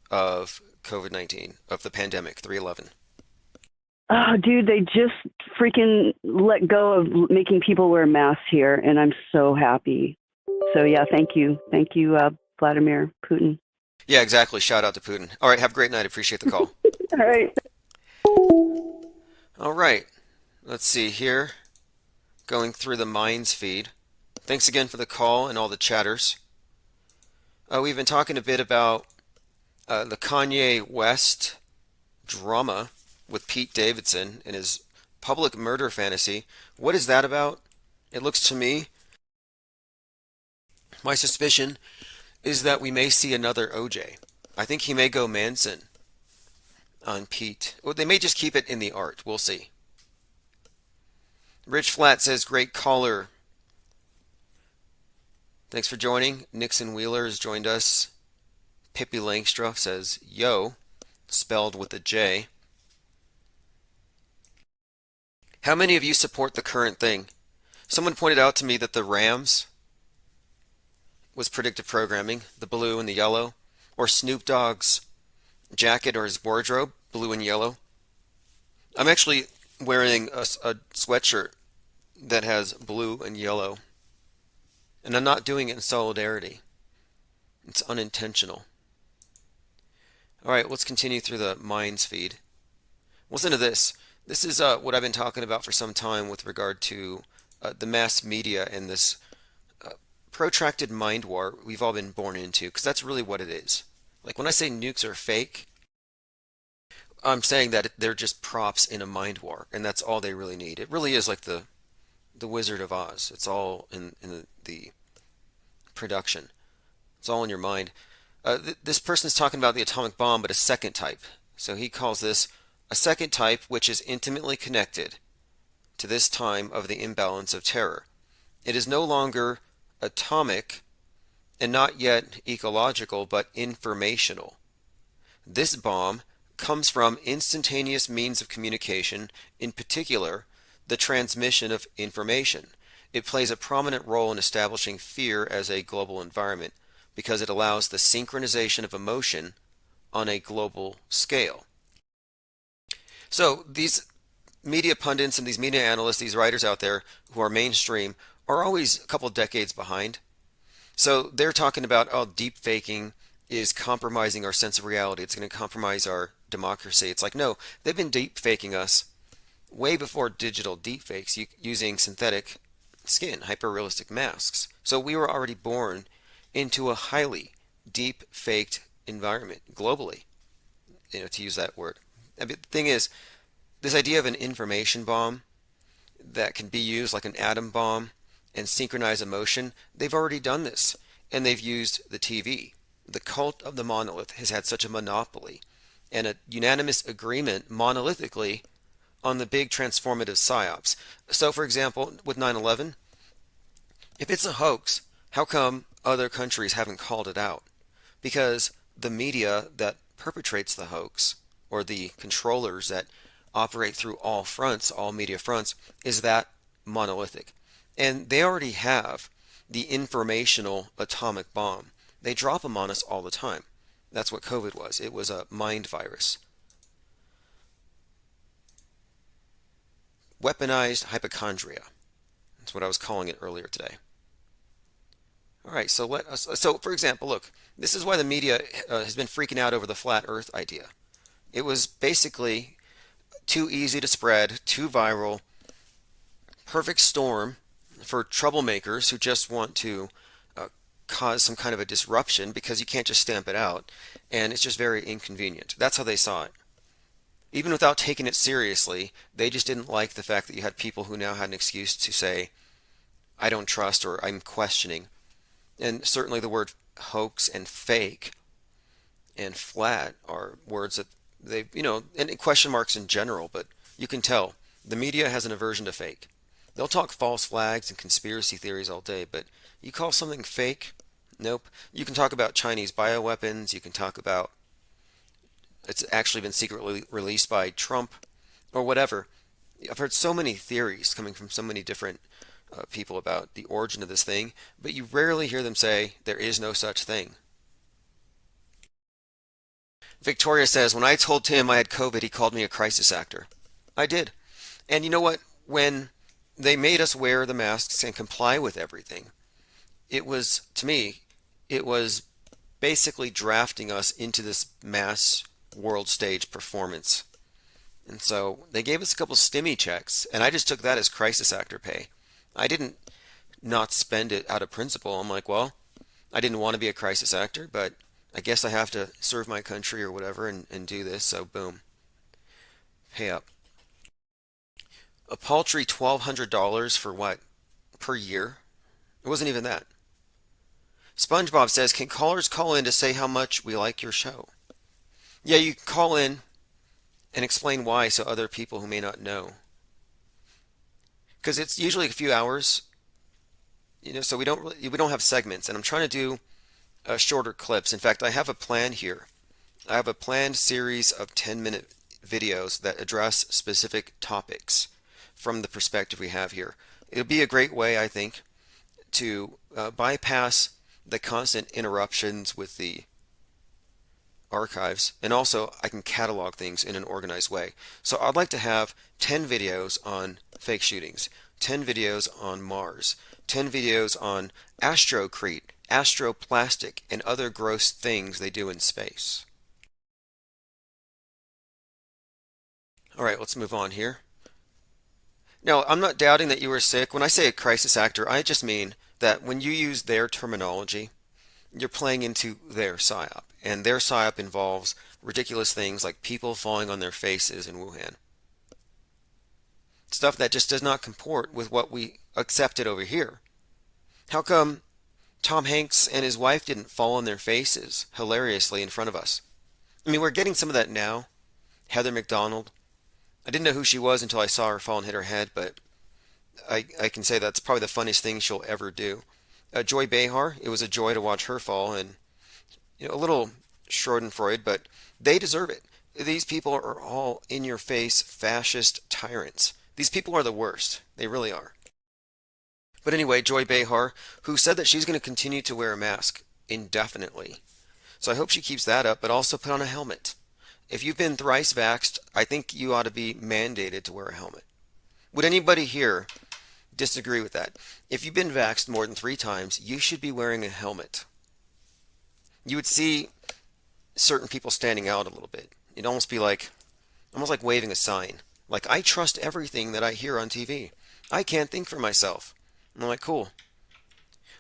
of COVID-19, of the pandemic, 3/11. Oh, dude, they just freaking let go of making people wear masks here, and I'm so happy. So, yeah, thank you. Thank you, Vladimir Putin. Yeah, exactly. Shout out to Putin. All right, have a great night. Appreciate the call. All right. All right. Let's see here. Going through the Minds feed. Thanks again for the call and all the chatters. We've been talking a bit about the Kanye West drama with Pete Davidson and his public murder fantasy. What is that about? It looks to me, my suspicion is that we may see another OJ. I think he may go Manson on Pete. Well, they may just keep it in the art. We'll see. Rich Flat says, great caller. Thanks for joining. Nixon Wheeler has joined us. Pippi Langstroth says, yo, spelled with a J. How many of you support the current thing? Someone pointed out to me that the Rams was predictive programming, the blue and the yellow, or Snoop Dogg's jacket or his wardrobe, blue and yellow. I'm actually wearing a sweatshirt that has blue and yellow, and I'm not doing it in solidarity. It's unintentional. All right, let's continue through the Minds feed. Listen to this. This is what I've been talking about for some time with regard to the mass media and this protracted mind war we've all been born into, because that's really what it is. Like when I say nukes are fake, I'm saying that they're just props in a mind war, and that's all they really need. It really is like the Wizard of Oz. It's all in the production. It's all in your mind. This person is talking about the atomic bomb, but a second type. So he calls this a second type which is intimately connected to this time of the imbalance of terror. It is no longer atomic and not yet ecological, but informational. This bomb comes from instantaneous means of communication, in particular, the transmission of information. It plays a prominent role in establishing fear as a global environment because it allows the synchronization of emotion on a global scale. So these media pundits and these media analysts, these writers out there who are mainstream, are always a couple of decades behind. So they're talking about, oh, deep faking is compromising our sense of reality. It's going to compromise our democracy. It's like, no, they've been deep faking us way before digital deep fakes using synthetic skin, hyper-realistic masks. So we were already born into a highly deep faked environment globally, to use that word. I mean, the thing is, this idea of an information bomb that can be used like an atom bomb and synchronize emotion, they've already done this, and they've used the TV. The cult of the monolith has had such a monopoly and a unanimous agreement monolithically on the big transformative psyops. So, for example, with 9/11, if it's a hoax, how come other countries haven't called it out? Because the media that perpetrates the hoax, or the controllers that operate through all fronts, all media fronts, is that monolithic. And they already have the informational atomic bomb. They drop them on us all the time. That's what COVID was. It was a mind virus. Weaponized hypochondria. That's what I was calling it earlier today. All right, so for example, look, this is why the media has been freaking out over the flat earth idea. It was basically too easy to spread, too viral, perfect storm for troublemakers who just want to cause some kind of a disruption because you can't just stamp it out, and it's just very inconvenient. That's how they saw it. Even without taking it seriously, they just didn't like the fact that you had people who now had an excuse to say, I don't trust or I'm questioning. And certainly the word hoax and fake and flat are words that they, and question marks in general, but you can tell the media has an aversion to fake. They'll talk false flags and conspiracy theories all day, but you call something fake? Nope. You can talk about Chinese bioweapons, you can talk about it's actually been secretly released by Trump or whatever. I've heard so many theories coming from so many different people about the origin of this thing, but you rarely hear them say there is no such thing. Victoria says, when I told Tim I had COVID, he called me a crisis actor. I did. And you know what? When they made us wear the masks and comply with everything, it was, to me, it was basically drafting us into this mass world stage performance. And so they gave us a couple stimmy checks, and I just took that as crisis actor pay. I didn't not spend it out of principle. I'm like, well, I didn't want to be a crisis actor, but I guess I have to serve my country or whatever and do this, so boom. Pay up. A paltry $1,200 for what? Per year? It wasn't even that. SpongeBob says, can callers call in to say how much we like your show? Yeah, you can call in and explain why so other people who may not know. Because it's usually a few hours, so we don't have segments, and I'm trying to do shorter clips. In fact, I have a plan here. I have a planned series of 10-minute videos that address specific topics from the perspective we have here. It'll be a great way, I think, to bypass the constant interruptions with the archives, and also I can catalog things in an organized way. So I'd like to have 10 videos on fake shootings, 10 videos on Mars, 10 videos on astrocrete, astroplastic, and other gross things they do in space. Alright, let's move on here. Now, I'm not doubting that you were sick. When I say a crisis actor, I just mean that when you use their terminology, you're playing into their psyop. And their psyop involves ridiculous things like people falling on their faces in Wuhan. Stuff that just does not comport with what we accepted over here. How come Tom Hanks and his wife didn't fall on their faces hilariously in front of us? I mean, we're getting some of that now. Heather McDonald. I didn't know who she was until I saw her fall and hit her head, but I can say that's probably the funniest thing she'll ever do. Joy Behar, it was a joy to watch her fall, and a little Schadenfreude, but they deserve it. These people are all in-your-face fascist tyrants. These people are the worst. They really are. But anyway, Joy Behar, who said that she's going to continue to wear a mask indefinitely. So I hope she keeps that up, but also put on a helmet. If you've been thrice vaxxed, I think you ought to be mandated to wear a helmet. Would anybody here disagree with that? If you've been vaxxed more than 3 times, you should be wearing a helmet. You would see certain people standing out a little bit. It'd almost be like waving a sign. Like, I trust everything that I hear on TV. I can't think for myself. And I'm like, cool.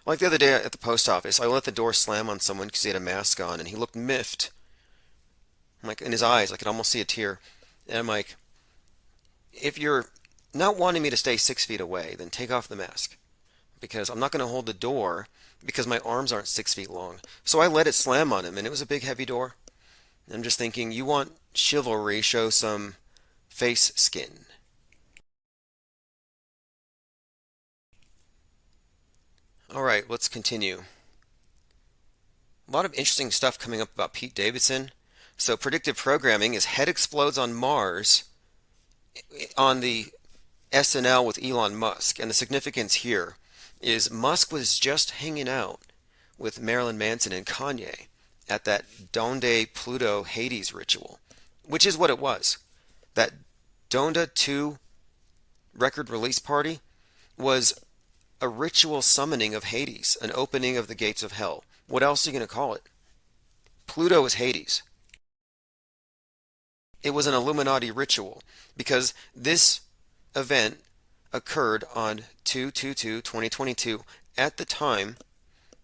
Like the other day at the post office, I let the door slam on someone because he had a mask on, and he looked miffed. I'm like, in his eyes, I could almost see a tear. And I'm like, if you're not wanting me to stay 6 feet away, then take off the mask. Because I'm not going to hold the door because my arms aren't 6 feet long. So I let it slam on him, and it was a big, heavy door. And I'm just thinking, you want chivalry, show some face skin. All right, let's continue. A lot of interesting stuff coming up about Pete Davidson. So predictive programming is head explodes on Mars on the SNL with Elon Musk. And the significance here is Musk was just hanging out with Marilyn Manson and Kanye at that Donde Pluto Hades ritual, which is what it was. That Donda 2 record release party was a ritual summoning of Hades, an opening of the gates of hell. What else are you going to call it? Pluto is Hades. It was an Illuminati ritual because this event occurred on 2/22/2022 at the time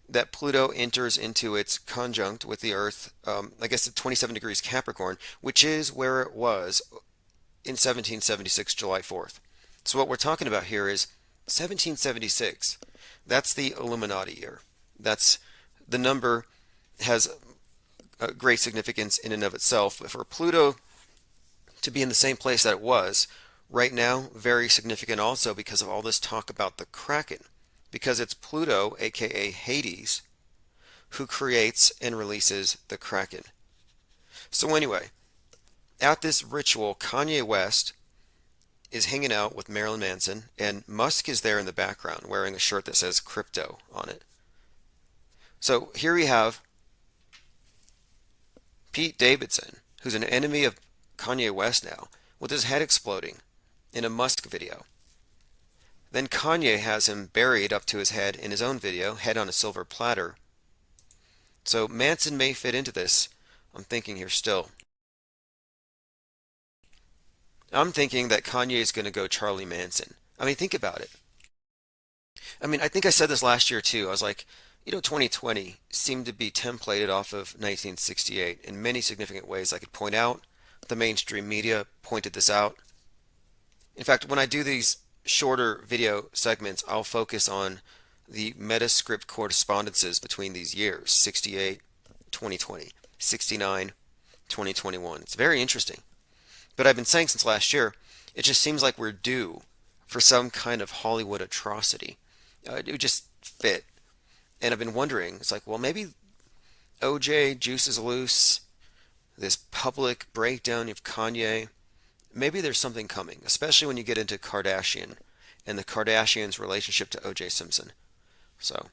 that Pluto enters into its conjunct with the Earth, I guess at 27 degrees Capricorn, which is where it was in 1776, July 4th. So what we're talking about here is 1776. That's the Illuminati year. That's the number has a great significance in and of itself. But for Pluto to be in the same place that it was right now, very significant also because of all this talk about the Kraken. Because it's Pluto, aka Hades, who creates and releases the Kraken. So anyway, at this ritual, Kanye West is hanging out with Marilyn Manson, and Musk is there in the background wearing a shirt that says crypto on it. So here we have Pete Davidson, who's an enemy of Kanye West now, with his head exploding in a Musk video. Then Kanye has him buried up to his head in his own video, head on a silver platter. So Manson may fit into this. I'm thinking here still. I'm thinking that Kanye is going to go Charlie Manson. I mean, think about it. I mean, I think I said this last year too. I was like, 2020 seemed to be templated off of 1968 in many significant ways I could point out. The mainstream media pointed this out. In fact, when I do these shorter video segments, I'll focus on the Metascript correspondences between these years, 68, 2020, 69, 2021. It's very interesting. But I've been saying since last year, it just seems like we're due for some kind of Hollywood atrocity. It would just fit. And I've been wondering, it's like, well, maybe OJ, Juice is Loose, this public breakdown of Kanye, maybe there's something coming, especially when you get into Kardashian and the Kardashians' relationship to O.J. Simpson. So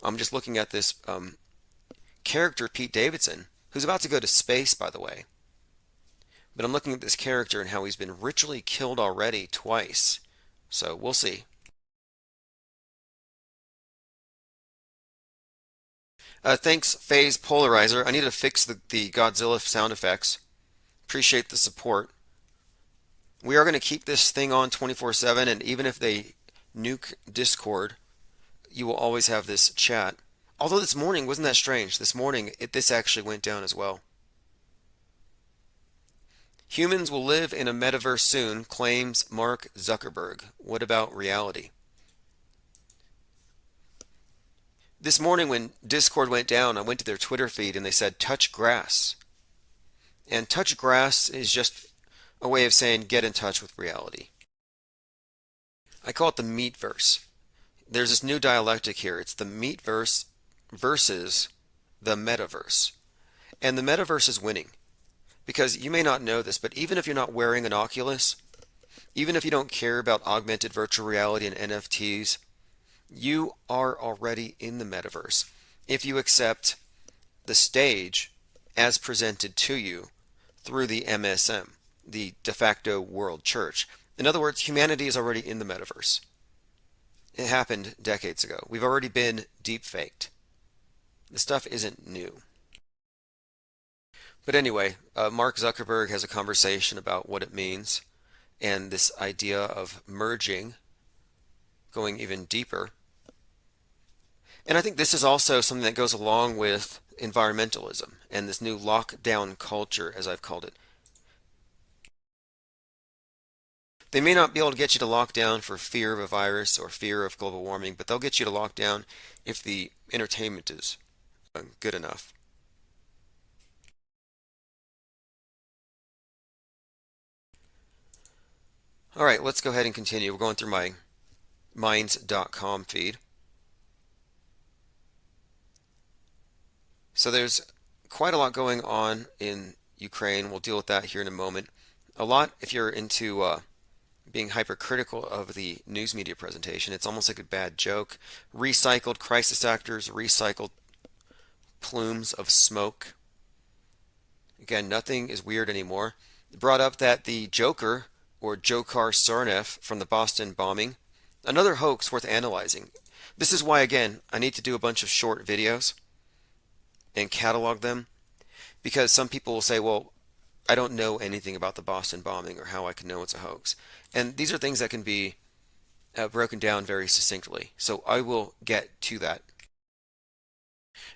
I'm just looking at this character, Pete Davidson, who's about to go to space, by the way. But I'm looking at this character and how he's been ritually killed already twice. So we'll see. Thanks, Phase Polarizer. I need to fix the Godzilla sound effects. Appreciate the support. We are going to keep this thing on 24/7, and even if they nuke Discord, you will always have this chat. Although this morning, wasn't that strange? This morning, this actually went down as well. Humans will live in a metaverse soon, claims Mark Zuckerberg. What about reality? This morning when Discord went down, I went to their Twitter feed and they said, touch grass. And touch grass is just a way of saying get in touch with reality. I call it the meatverse. There's this new dialectic here. It's the meatverse versus the metaverse. And the metaverse is winning. Because you may not know this, but even if you're not wearing an Oculus, even if you don't care about augmented virtual reality and NFTs, you are already in the metaverse if you accept the stage as presented to you through the MSM, the de facto world church. In other words, humanity is already in the metaverse. It happened decades ago. We've already been deep faked. The stuff isn't new. But anyway, Mark Zuckerberg has a conversation about what it means and this idea of merging, going even deeper. And I think this is also something that goes along with environmentalism and this new lockdown culture, as I've called it. They may not be able to get you to lock down for fear of a virus or fear of global warming, but they'll get you to lock down if the entertainment is good enough. All right, let's go ahead and continue. We're going through my Minds.com feed. So there's quite a lot going on in Ukraine. We'll deal with that here in a moment. A lot if you're into being hypercritical of the news media presentation. It's almost like a bad joke. Recycled crisis actors, recycled plumes of smoke. Again, nothing is weird anymore. Brought up that the Joker, or Dzhokhar Tsarnaev from the Boston bombing, another hoax worth analyzing. This is why, again, I need to do a bunch of short videos and catalog them, because some people will say, well, I don't know anything about the Boston bombing or how I can know it's a hoax. And these are things that can be broken down very succinctly. So I will get to that.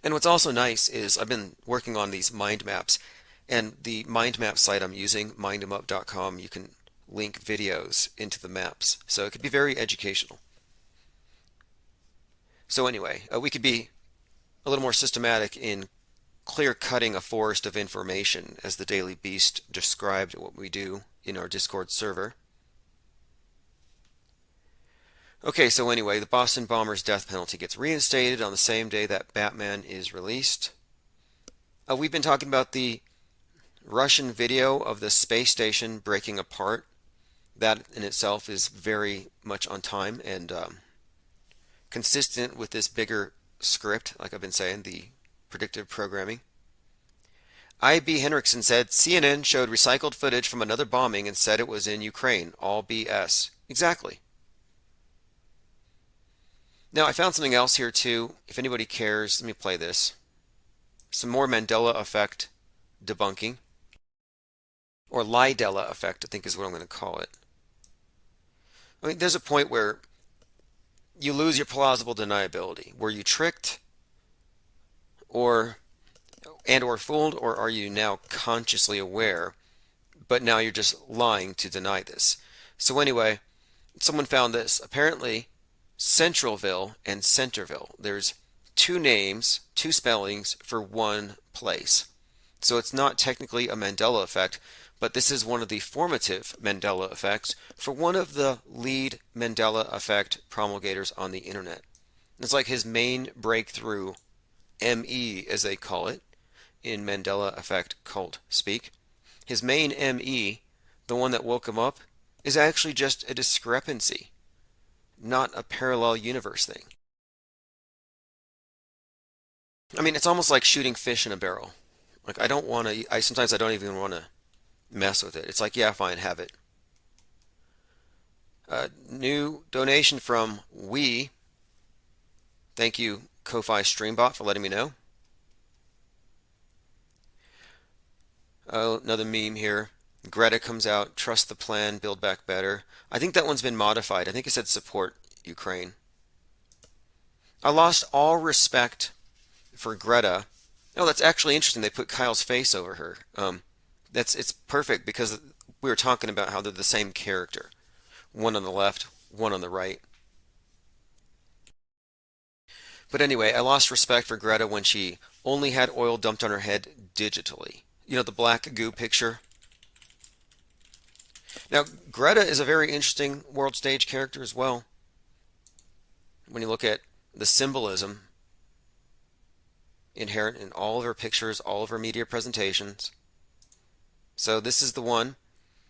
And what's also nice is I've been working on these mind maps, and the mind map site I'm using, mindemup.com, you can link videos into the maps. So it could be very educational. So anyway, we could be a little more systematic in clear-cutting a forest of information, as the Daily Beast described what we do in our Discord server. Okay, so anyway, the Boston bomber's death penalty gets reinstated on the same day that Batman is released. We've been talking about the Russian video of the space station breaking apart. That in itself is very much on time and consistent with this bigger script, like I've been saying, the predictive programming. I.B. Henriksen said CNN showed recycled footage from another bombing and said it was in Ukraine. All BS. Exactly. Now, I found something else here too. If anybody cares, let me play this. Some more Mandela effect debunking. Or Lidella effect, I think is what I'm going to call it. I mean, there's a point where you lose your plausible deniability. Were you tricked or fooled, or are you now consciously aware, but now you're just lying to deny this? So anyway, someone found this. Apparently, Centralville and Centerville, there's two names, two spellings for one place. So it's not technically a Mandela effect, but this is one of the formative Mandela effects for one of the lead Mandela effect promulgators on the internet. It's like his main breakthrough, ME as they call it, in Mandela effect cult speak. His main ME, the one that woke him up, is actually just a discrepancy, not a parallel universe thing. I mean, it's almost like shooting fish in a barrel. Like, sometimes I don't even want to mess with it. It's like, yeah, fine, have it. New donation from We. Thank you, Ko-Fi Streambot, for letting me know. Another meme here. Greta comes out, trust the plan, build back better. I think that one's been modified. I think it said support Ukraine. I lost all respect for Greta. Oh, that's actually interesting. They put Kyle's face over her. It's perfect because we were talking about how they're the same character. One on the left, one on the right. But anyway, I lost respect for Greta when she only had oil dumped on her head digitally. You know, the black goo picture? Now, Greta is a very interesting world stage character as well. When you look at the symbolism inherent in all of her pictures, all of her media presentations. So this is the one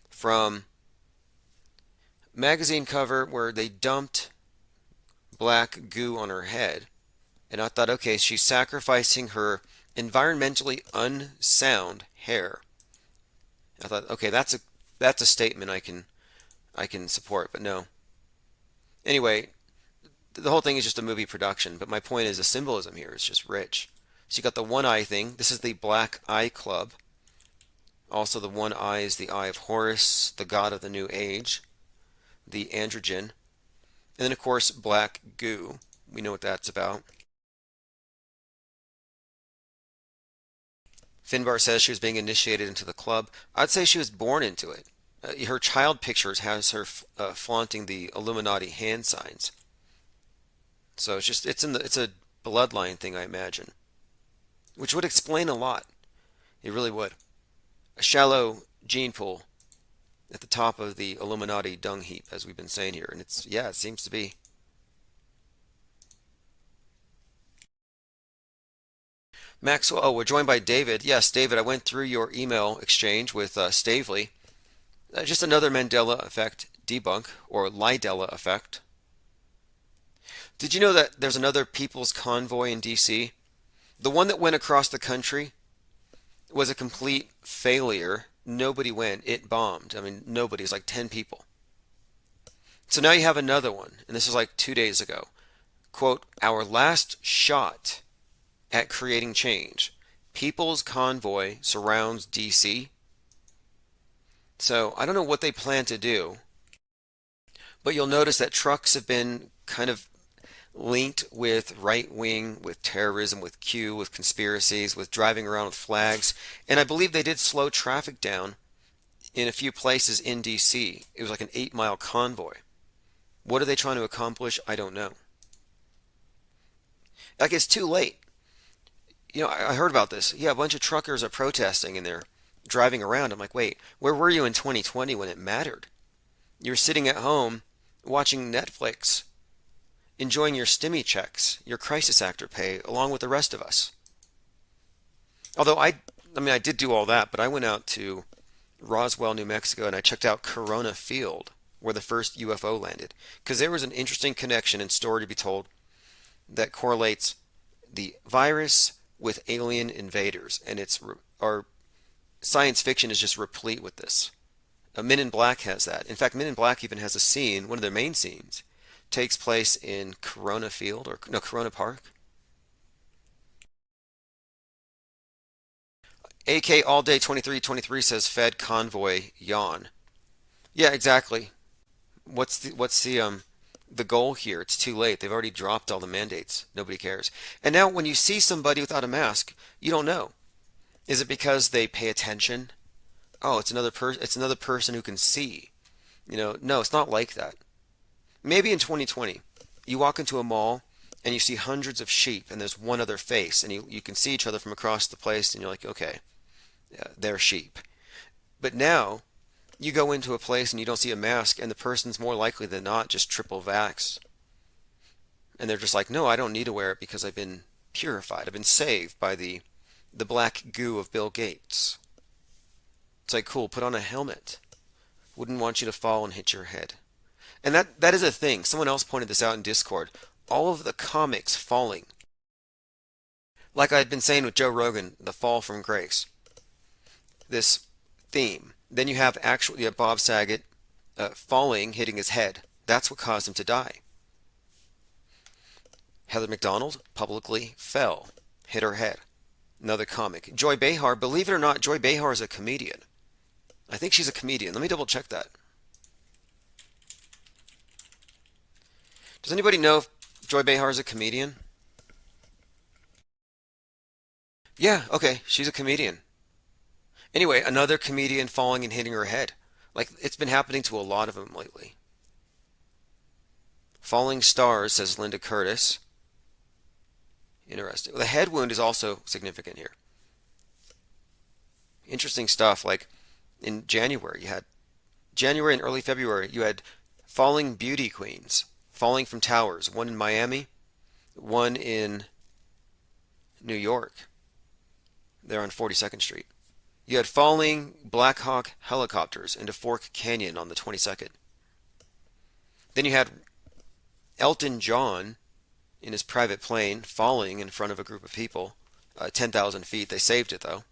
from magazine cover where they dumped black goo on her head. And I thought, okay, she's sacrificing her environmentally unsound hair. I thought, okay, that's a statement I can support, but no. Anyway, the whole thing is just a movie production, but my point is the symbolism here is just rich. So you got the one eye thing. This is the Black Eye Club. Also, the one eye is the Eye of Horus, the god of the new age, the androgen. And then, of course, black goo. We know what that's about. Finbar says she was being initiated into the club. I'd say she was born into it. Her child pictures has her flaunting the Illuminati hand signs. So it's a bloodline thing, I imagine, which would explain a lot. It really would. A shallow gene pool at the top of the Illuminati dung heap, as we've been saying here, and it seems to be. Maxwell, oh, we're joined by David. Yes, David, I went through your email exchange with Stavely. Just another Mandela effect debunk, or Lidella effect. Did you know that there's another People's Convoy in DC? The one that went across the country was a complete failure. Nobody went. It bombed. I mean, nobody. It's like 10 people. So now you have another one, and this is like 2 days ago. Quote, our last shot at creating change. People's Convoy surrounds DC. So I don't know what they plan to do, but you'll notice that trucks have been kind of linked with right wing, with terrorism, with Q, with conspiracies, with driving around with flags. And I believe they did slow traffic down in a few places in DC. It was like an 8-mile convoy. What are they trying to accomplish? I don't know. Like, it's too late. You know, I heard about this. Yeah, a bunch of truckers are protesting and they're driving around. I'm like, wait, where were you in 2020 when it mattered? You were sitting at home watching Netflix, enjoying your stimmy checks, your crisis actor pay, along with the rest of us. Although I did do all that, but I went out to Roswell, New Mexico, and I checked out Corona Field, where the first UFO landed, because there was an interesting connection and story to be told that correlates the virus with alien invaders, and our science fiction is just replete with this. Men in Black has that. In fact, Men in Black even has a scene, one of their main scenes, takes place in Corona Field, Corona Park. AK All Day 2323 says Fed convoy yawn. Yeah, exactly. What's the goal here? It's too late. They've already dropped all the mandates. Nobody cares. And now when you see somebody without a mask, you don't know. Is it because they pay attention? Oh, it's another person who can see. You know, no, it's not like that. Maybe in 2020, you walk into a mall and you see hundreds of sheep and there's one other face and you can see each other from across the place and you're like, okay, yeah, they're sheep. But now you go into a place and you don't see a mask and the person's more likely than not just triple vax. And they're just like, no, I don't need to wear it because I've been purified. I've been saved by the black goo of Bill Gates. It's like, cool, put on a helmet. Wouldn't want you to fall and hit your head. And that is a thing. Someone else pointed this out in Discord. All of the comics falling. Like I had been saying with Joe Rogan, the fall from grace. This theme. Then you have Bob Saget falling, hitting his head. That's what caused him to die. Heather McDonald publicly fell, hit her head. Another comic. Joy Behar, believe it or not, Joy Behar is a comedian. I think she's a comedian. Let me double check that. Does anybody know if Joy Behar is a comedian? Yeah, okay, she's a comedian. Anyway, another comedian falling and hitting her head. Like, it's been happening to a lot of them lately. Falling stars, says Linda Curtis. Interesting. The head wound is also significant here. Interesting stuff. Like in January and early February, you had falling beauty queens, falling from towers. One in Miami, one in New York. They're on 42nd Street. You had falling Black Hawk helicopters into Fork Canyon on the 22nd. Then you had Elton John in his private plane falling in front of a group of people, 10,000 feet. They saved it, though.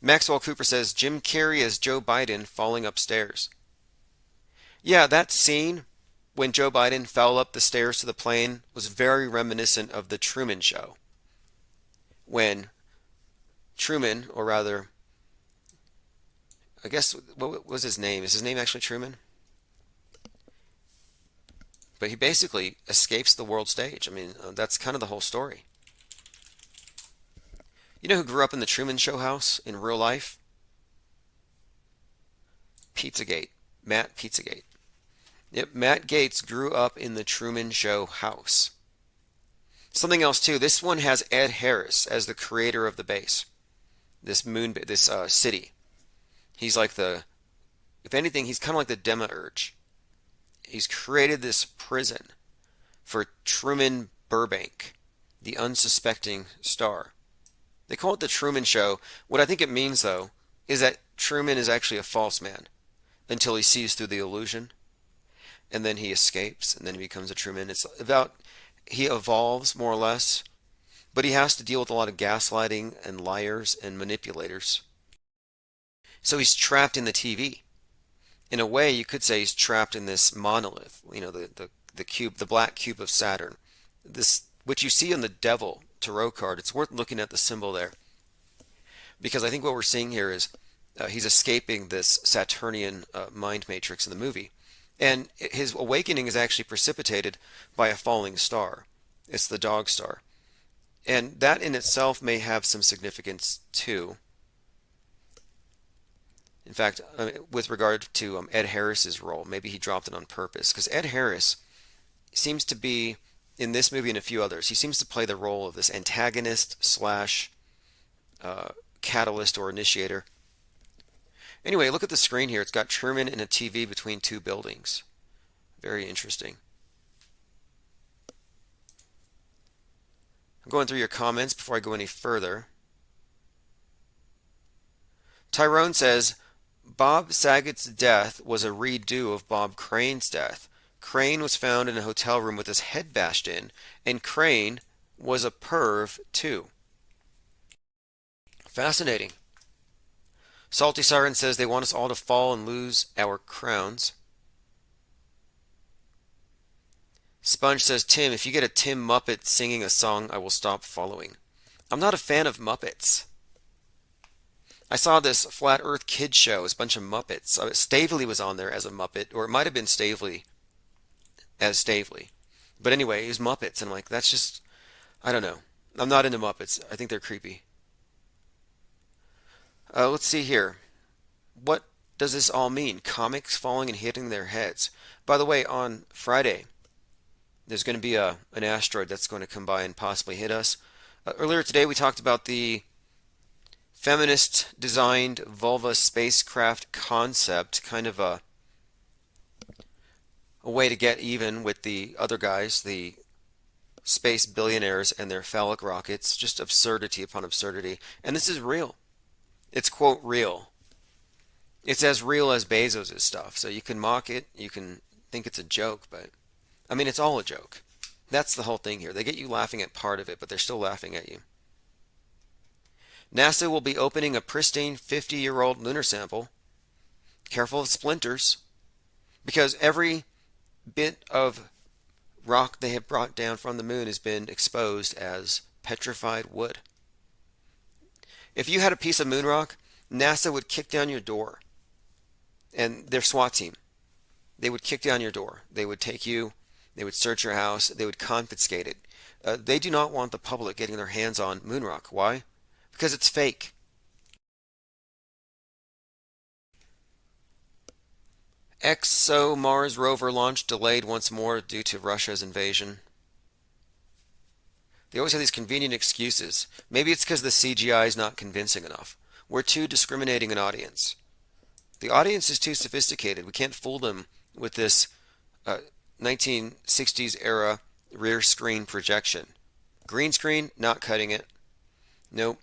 Maxwell Cooper says Jim Carrey as Joe Biden falling upstairs. Yeah, that scene when Joe Biden fell up the stairs to the plane was very reminiscent of the Truman Show. When Truman, or rather, I guess, what was his name? Is his name actually Truman? But he basically escapes the world stage. I mean, that's kind of the whole story. You know who grew up in the Truman Show house in real life? Pizzagate. Matt Pizzagate. Yep, Matt Gaetz grew up in the Truman Show house. Something else too. This one has Ed Harris as the creator of the base. This city. He's like if anything, he's kind of like the demiurge. He's created this prison for Truman Burbank, the unsuspecting star. They call it the Truman Show. What I think it means, though, is that Truman is actually a false man until he sees through the illusion. and then he escapes, and then he becomes a Truman. It's about he evolves more or less, but he has to deal with a lot of gaslighting and liars and manipulators. So he's trapped in the TV. In a way, you could say he's trapped in this monolith, the cube, the black cube of Saturn. This, which you see on the Devil tarot card. It's worth looking at the symbol there, because I think what we're seeing here is he's escaping this Saturnian mind matrix in the movie. And his awakening is actually precipitated by a falling star. It's the Dog Star. And that in itself may have some significance too. In fact, with regard to Ed Harris's role, maybe he dropped it on purpose, because Ed Harris seems to be, in this movie and a few others, he seems to play the role of this antagonist slash catalyst or initiator. Anyway, look at the screen here. It's got Truman and a TV between two buildings. Very interesting. I'm going through your comments before I go any further. Tyrone says, Bob Saget's death was a redo of Bob Crane's death. Crane was found in a hotel room with his head bashed in, and Crane was a perv too. Fascinating. Salty Siren says they want us all to fall and lose our crowns. Sponge says, Tim, if you get a Tim Muppet singing a song, I will stop following. I'm not a fan of Muppets. I saw this Flat Earth Kids show. It was a bunch of Muppets. Stavely was on there as a Muppet, or it might have been Stavely as Stavely. But anyway, it was Muppets, and I'm like, that's just, I don't know. I'm not into Muppets. I think they're creepy. Let's see here. What does this all mean? Comics falling and hitting their heads. By the way, on Friday, there's going to be an asteroid that's going to come by and possibly hit us. Earlier today, we talked about the feminist designed vulva spacecraft concept, kind of a way to get even with the other guys, the space billionaires and their phallic rockets. Just absurdity upon absurdity. And this is real. It's, quote, real. It's as real as Bezos' stuff. So you can mock it, you can think it's a joke, but I mean, it's all a joke. That's the whole thing here. They get you laughing at part of it, but they're still laughing at you. NASA will be opening a pristine 50-year-old lunar sample. Careful of splinters, because every bit of rock they have brought down from the moon has been exposed as petrified wood. If you had a piece of moon rock, NASA would kick down your door, and their SWAT team, they would kick down your door. They would take you, they would search your house, they would confiscate it. They do not want the public getting their hands on moon rock. Why? Because it's fake. ExoMars rover launch delayed once more due to Russia's invasion. They always have these convenient excuses. Maybe it's because the CGI is not convincing enough. We're too discriminating an audience. The audience is too sophisticated. We can't fool them with this 1960s era rear screen projection. Green screen, not cutting it. Nope.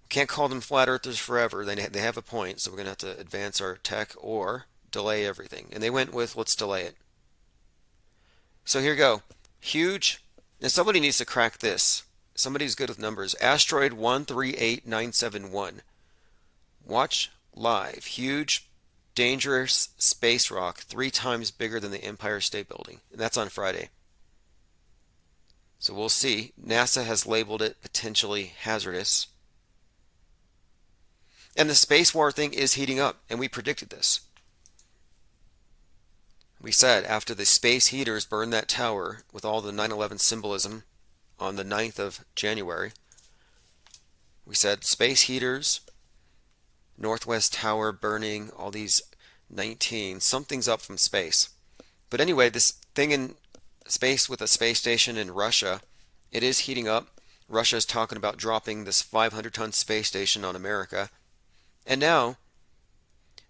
Can't call them flat earthers forever. They have a point, so we're going to have to advance our tech or delay everything. And they went with, let's delay it. So here you go. Huge. Now somebody needs to crack this. Somebody who's good with numbers. Asteroid 138971. Watch live. Huge, dangerous space rock 3 times bigger than the Empire State Building. And that's on Friday. So we'll see. NASA has labeled it potentially hazardous. And the space war thing is heating up, and we predicted this. We said after the space heaters burned that tower with all the 9/11 symbolism on the 9th of January, we said space heaters, Northwest Tower burning, all these 19, something's up from space. But anyway, this thing in space with a space station in Russia, it is heating up. Russia is talking about dropping this 500-ton space station on America. And now,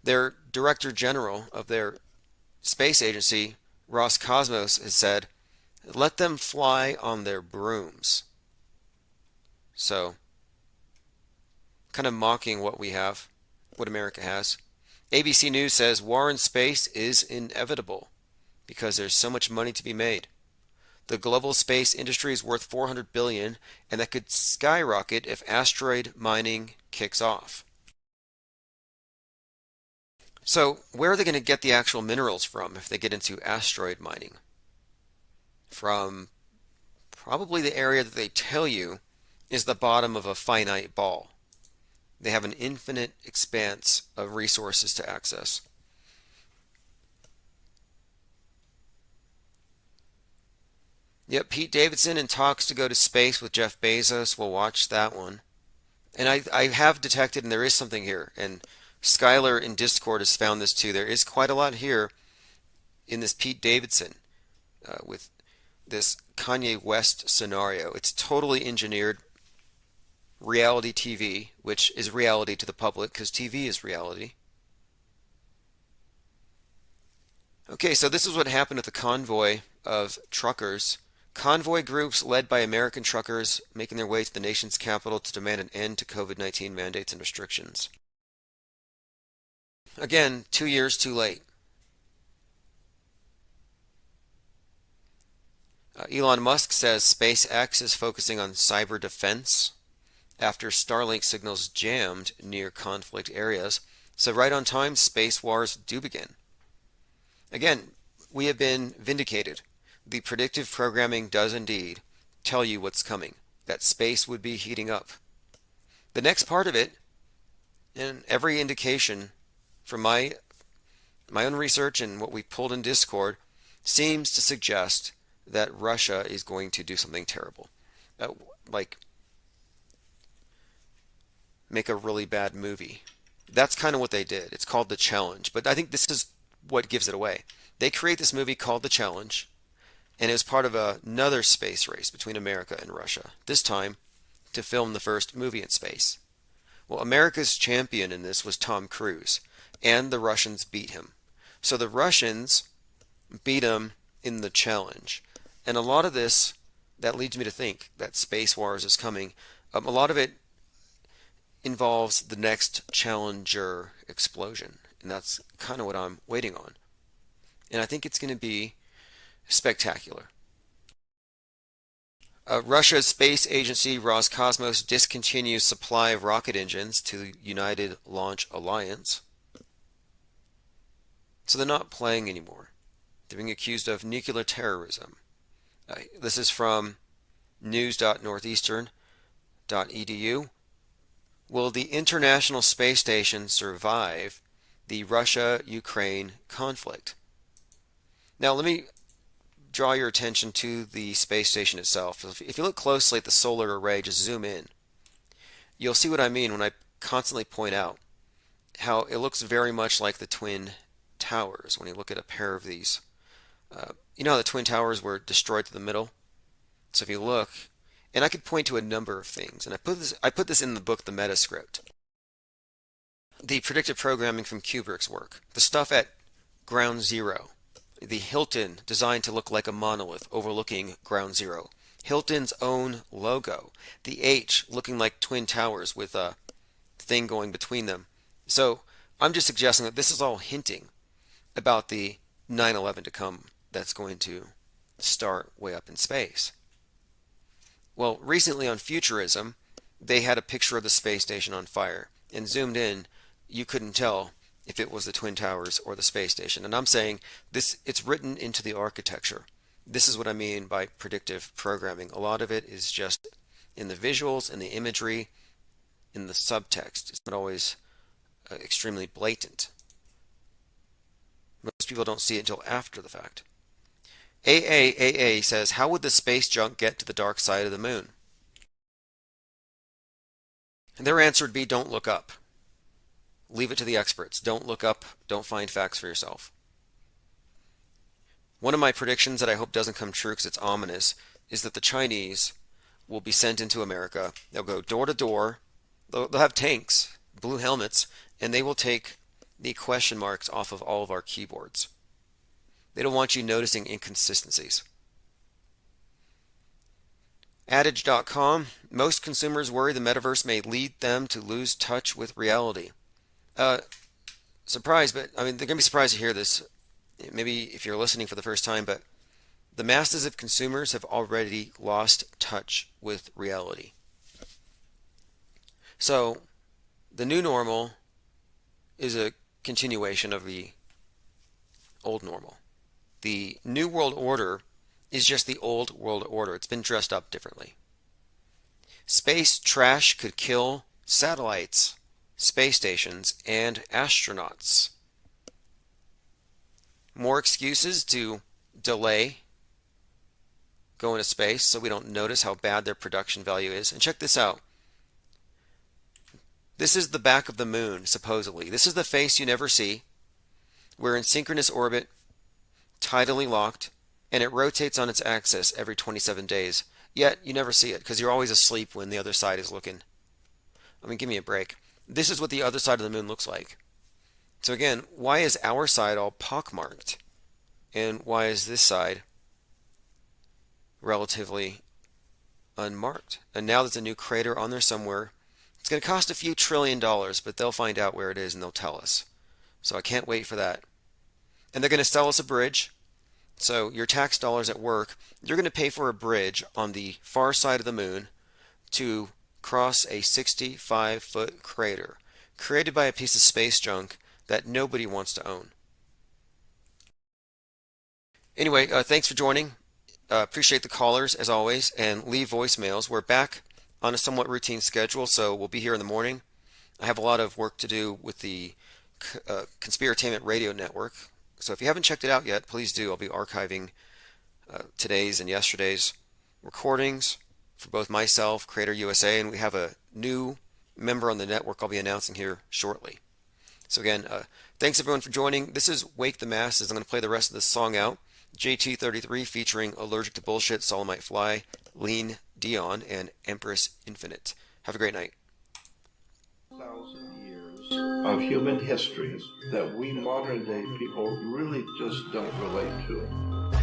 their Director General of their space agency, Roscosmos, has said, let them fly on their brooms. So, kind of mocking what we have, what America has. ABC News says war in space is inevitable because there's so much money to be made. The global space industry is worth $400 billion, and that could skyrocket if asteroid mining kicks off. So, where are they going to get the actual minerals from if they get into asteroid mining? From probably the area that they tell you is the bottom of a finite ball. They have an infinite expanse of resources to access. Yep, Pete Davidson in talks to go to space with Jeff Bezos. We'll watch that one. And I have detected, and there is something here, and Skylar in Discord has found this too. There is quite a lot here in this Pete Davidson with this Kanye West scenario. It's totally engineered reality TV, which is reality to the public because TV is reality. Okay, so this is what happened with the convoy of truckers. Convoy groups led by American truckers making their way to the nation's capital to demand an end to COVID-19 mandates and restrictions. Again, 2 years too late. Elon Musk says SpaceX is focusing on cyber defense after Starlink signals jammed near conflict areas. So right on time, space wars do begin. Again, we have been vindicated. The predictive programming does indeed tell you what's coming, that space would be heating up. The next part of it, and every indication from my own research and what we pulled in Discord, seems to suggest that Russia is going to do something terrible. Like make a really bad movie. That's kind of what they did. It's called The Challenge. But I think this is what gives it away. They create this movie called The Challenge, and it was part of another space race between America and Russia, this time to film the first movie in space. Well, America's champion in this was Tom Cruise, and the Russians beat him. So the Russians beat him in The Challenge. And a lot of this, that leads me to think that Space Wars is coming. A lot of it involves the next Challenger explosion, and that's kind of what I'm waiting on. And I think it's going to be spectacular. Russia's space agency Roscosmos discontinues supply of rocket engines to the United Launch Alliance. So they're not playing anymore. They're being accused of nuclear terrorism. This is from news.northeastern.edu. Will the International Space Station survive the Russia-Ukraine conflict? Now let me draw your attention to the space station itself. If you look closely at the solar array, just zoom in, you'll see what I mean when I constantly point out how it looks very much like the Twin Towers when you look at a pair of these. You know how the Twin Towers were destroyed to the middle? So if you look, and I could point to a number of things, and I put this in the book, The Metascript. The predictive programming from Kubrick's work, the stuff at Ground Zero, the Hilton designed to look like a monolith overlooking Ground Zero, Hilton's own logo, the H looking like Twin Towers with a thing going between them. So I'm just suggesting that this is all hinting about the 9/11 to come that's going to start way up in space. Well, recently on Futurism, they had a picture of the space station on fire, and zoomed in, you couldn't tell if it was the Twin Towers or the space station. And I'm saying this, it's written into the architecture. This is what I mean by predictive programming. A lot of it is just in the visuals, in the imagery, in the subtext. It's not always extremely blatant. Most people don't see it until after the fact. AAAA says, how would the space junk get to the dark side of the moon? And their answer would be, don't look up. Leave it to the experts. Don't look up. Don't find facts for yourself. One of my predictions that I hope doesn't come true because it's ominous is that the Chinese will be sent into America. They'll go door to door. They'll have tanks, blue helmets, and they will take the question marks off of all of our keyboards. They don't want you noticing inconsistencies. Adage.com, most consumers worry the metaverse may lead them to lose touch with reality. surprised, but I mean, they're going to be surprised to hear this. Maybe if you're listening for the first time, but the masses of consumers have already lost touch with reality. So, the new normal is a continuation of the old normal. The new world order is just the old world order. It's been dressed up differently. Space trash could kill satellites, space stations, and astronauts. More excuses to delay going to space so we don't notice how bad their production value is. And check this out. This is the back of the moon, supposedly. This is the face you never see. We're in synchronous orbit, tidally locked, and it rotates on its axis every 27 days. Yet, you never see it because you're always asleep when the other side is looking. I mean, give me a break. This is what the other side of the moon looks like. So again, why is our side all pockmarked? And why is this side relatively unmarked? And now there's a new crater on there somewhere. It's going to cost a few $1 trillion, but they'll find out where it is and they'll tell us. So I can't wait for that. And they're going to sell us a bridge. So your tax dollars at work, you're going to pay for a bridge on the far side of the moon to cross a 65-foot crater created by a piece of space junk that nobody wants to own. Anyway, thanks for joining. Appreciate the callers as always, and leave voicemails. We're back on a somewhat routine schedule, so we'll be here in the morning. I have a lot of work to do with the Conspiratainment Radio Network. So if you haven't checked it out yet, please do. I'll be archiving today's and yesterday's recordings for both myself, Creator USA, and we have a new member on the network I'll be announcing here shortly. So again, thanks everyone for joining. This is Wake the Masses. I'm going to play the rest of this song out. JT33 featuring Allergic to Bullshit, Solemnite Fly, Lean Dion, and Empress Infinite. Have a great night. 1,000 years of human history that we modern day people really just don't relate to. I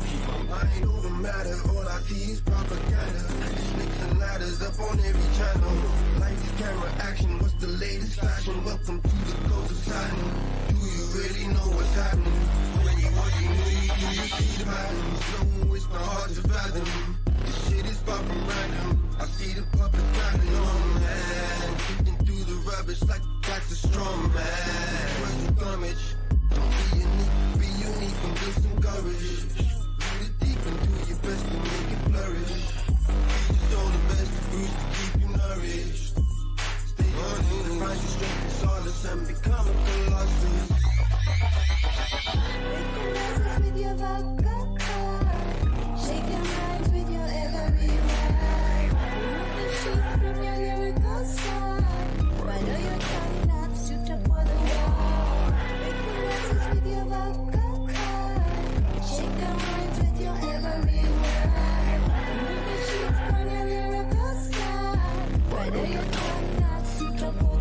keep my mind over matter, all I see is propaganda. Snakes and ladders up on every channel. Lights, camera, action, what's the latest fashion? Welcome to the coast of Saturn. Do you really know what's happening? When you watching movies, do you see the patterns? No, it's not hard to fathom. This shit is far from random. I see the puppet grabbing on, man. Sifting through the rubbish like that's a strong man. Where's the damage? Don't be unique and build some courage. Root it deep and do your best to make it flourish. Teach all the best fruits to keep you nourished. Stay on it and find your strength and solace and become a colossus. With your vocal cord, shake your minds with your every word. Remove the sheet from your lyrical side. Write your tongue not suit up for the wall. Make the masses with your vocal cord. Shake your minds with your every word. Remove the sheet from your lyrical side. Write your tongue not suit up for the wall.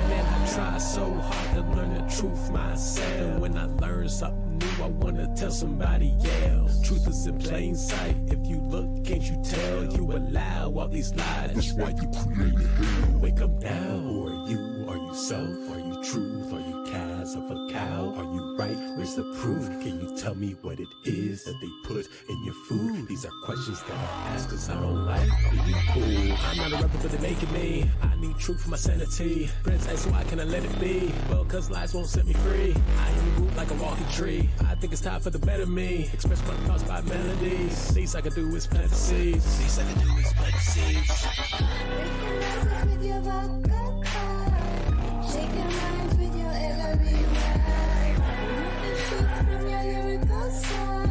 Man, I try so hard to learn the truth myself. When I learn something new, I wanna tell somebody else. Truth is in plain sight. If you look, can't you tell? You allow all these lies. That's why you created hell. Wake up now. Who are you? Are you self? Are you truth? Are you calves of a cow? Are you right? Where's the proof? Can you tell me what it is that they put in your food? These are questions that I ask cause I don't like being cool. I'm not a rebel, but they're making me. I need truth for my sanity. Friends ask why can I let it be? Well, cause lies won't set me free. I am rooted like a walking tree. I think it's time for the better me. Express my thoughts by melodies. Least I can do is plant the seeds. Least I can do is plant the seeds. Break the masses with your vocal cord. Shake your minds with your every word. Remove the sheet from your lyrical side.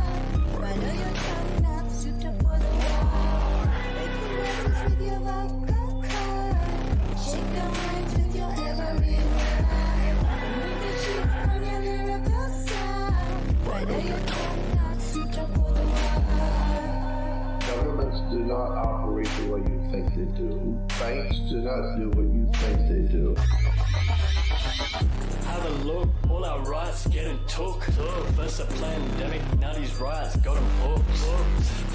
Write your tongue not suit up for the wall. Break the masses with your vocal cord. Shake your minds with your every word. Remove the sheet from your lyrical side. Write your tongue not suit up for the wall. Governments do not operate the way you think they do. Banks do not do what you think they do. Have a look, all our rights getting took. First a pandemic, now these riots got them hooked.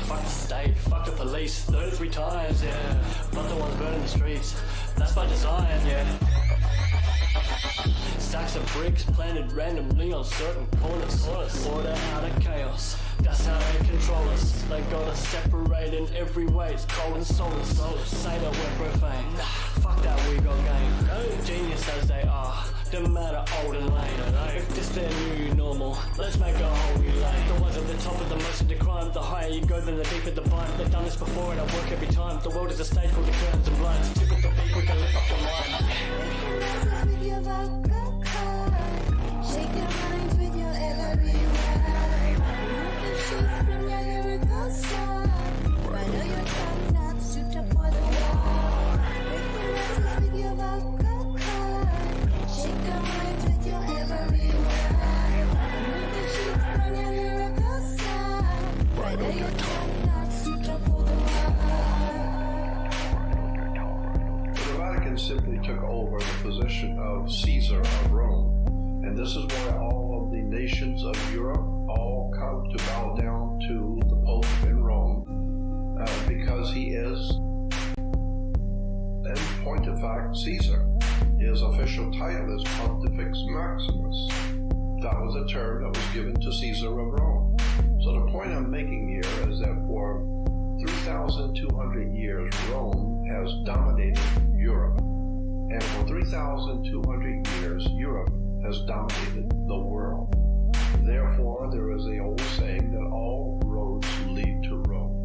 Fuck the state, fuck the police, 33 times, yeah. Not the ones burning the streets, that's by design, yeah. Stacks of bricks planted randomly on certain corners. Order out of chaos. That's how they control us. They got us separated in every way. It's cold and soulless. Say that we're profane. Fuck that, we got game. Genius as they are, don't matter old and late. If this their new normal, let's make a whole new lane. The ones at the top of the most of the crime. The higher you go, then the deeper the bind. They've done this before and I work every time. The world is a stage full of curtains and blinds. Tip of the beat, we can lift up the mind. Dances with your vodka card. Shake your minds with your every word. Remove the shift from your lyrical song. Why know your tongue not suit up for the war? Break the dances with your vodka card. Shake your minds with your every word. Remove the shift from your lyrical song. Why know your tongue not suit up for the war? The Vatican simply took over the position of Caesar of Rome, and this is why all of the nations of Europe all come to bow down to the Pope in Rome, because he is, in point of fact, Caesar. His official title is Pontifex Maximus. That was a term that was given to Caesar of Rome. So the point I'm making here is that for 3,200 years, Rome has dominated Europe. And for 3,200 years, Europe has dominated the world. Therefore, there is an old saying that all roads lead to Rome.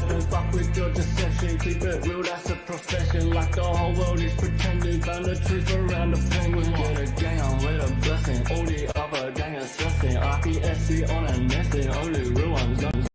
Don't fuck with your deception, keep it real, that's a profession. Like the whole world is pretending, find the truth around the penguin. Get a gang on with a blessing, all the other gang is stressing. RPSC on a nesting, only real ones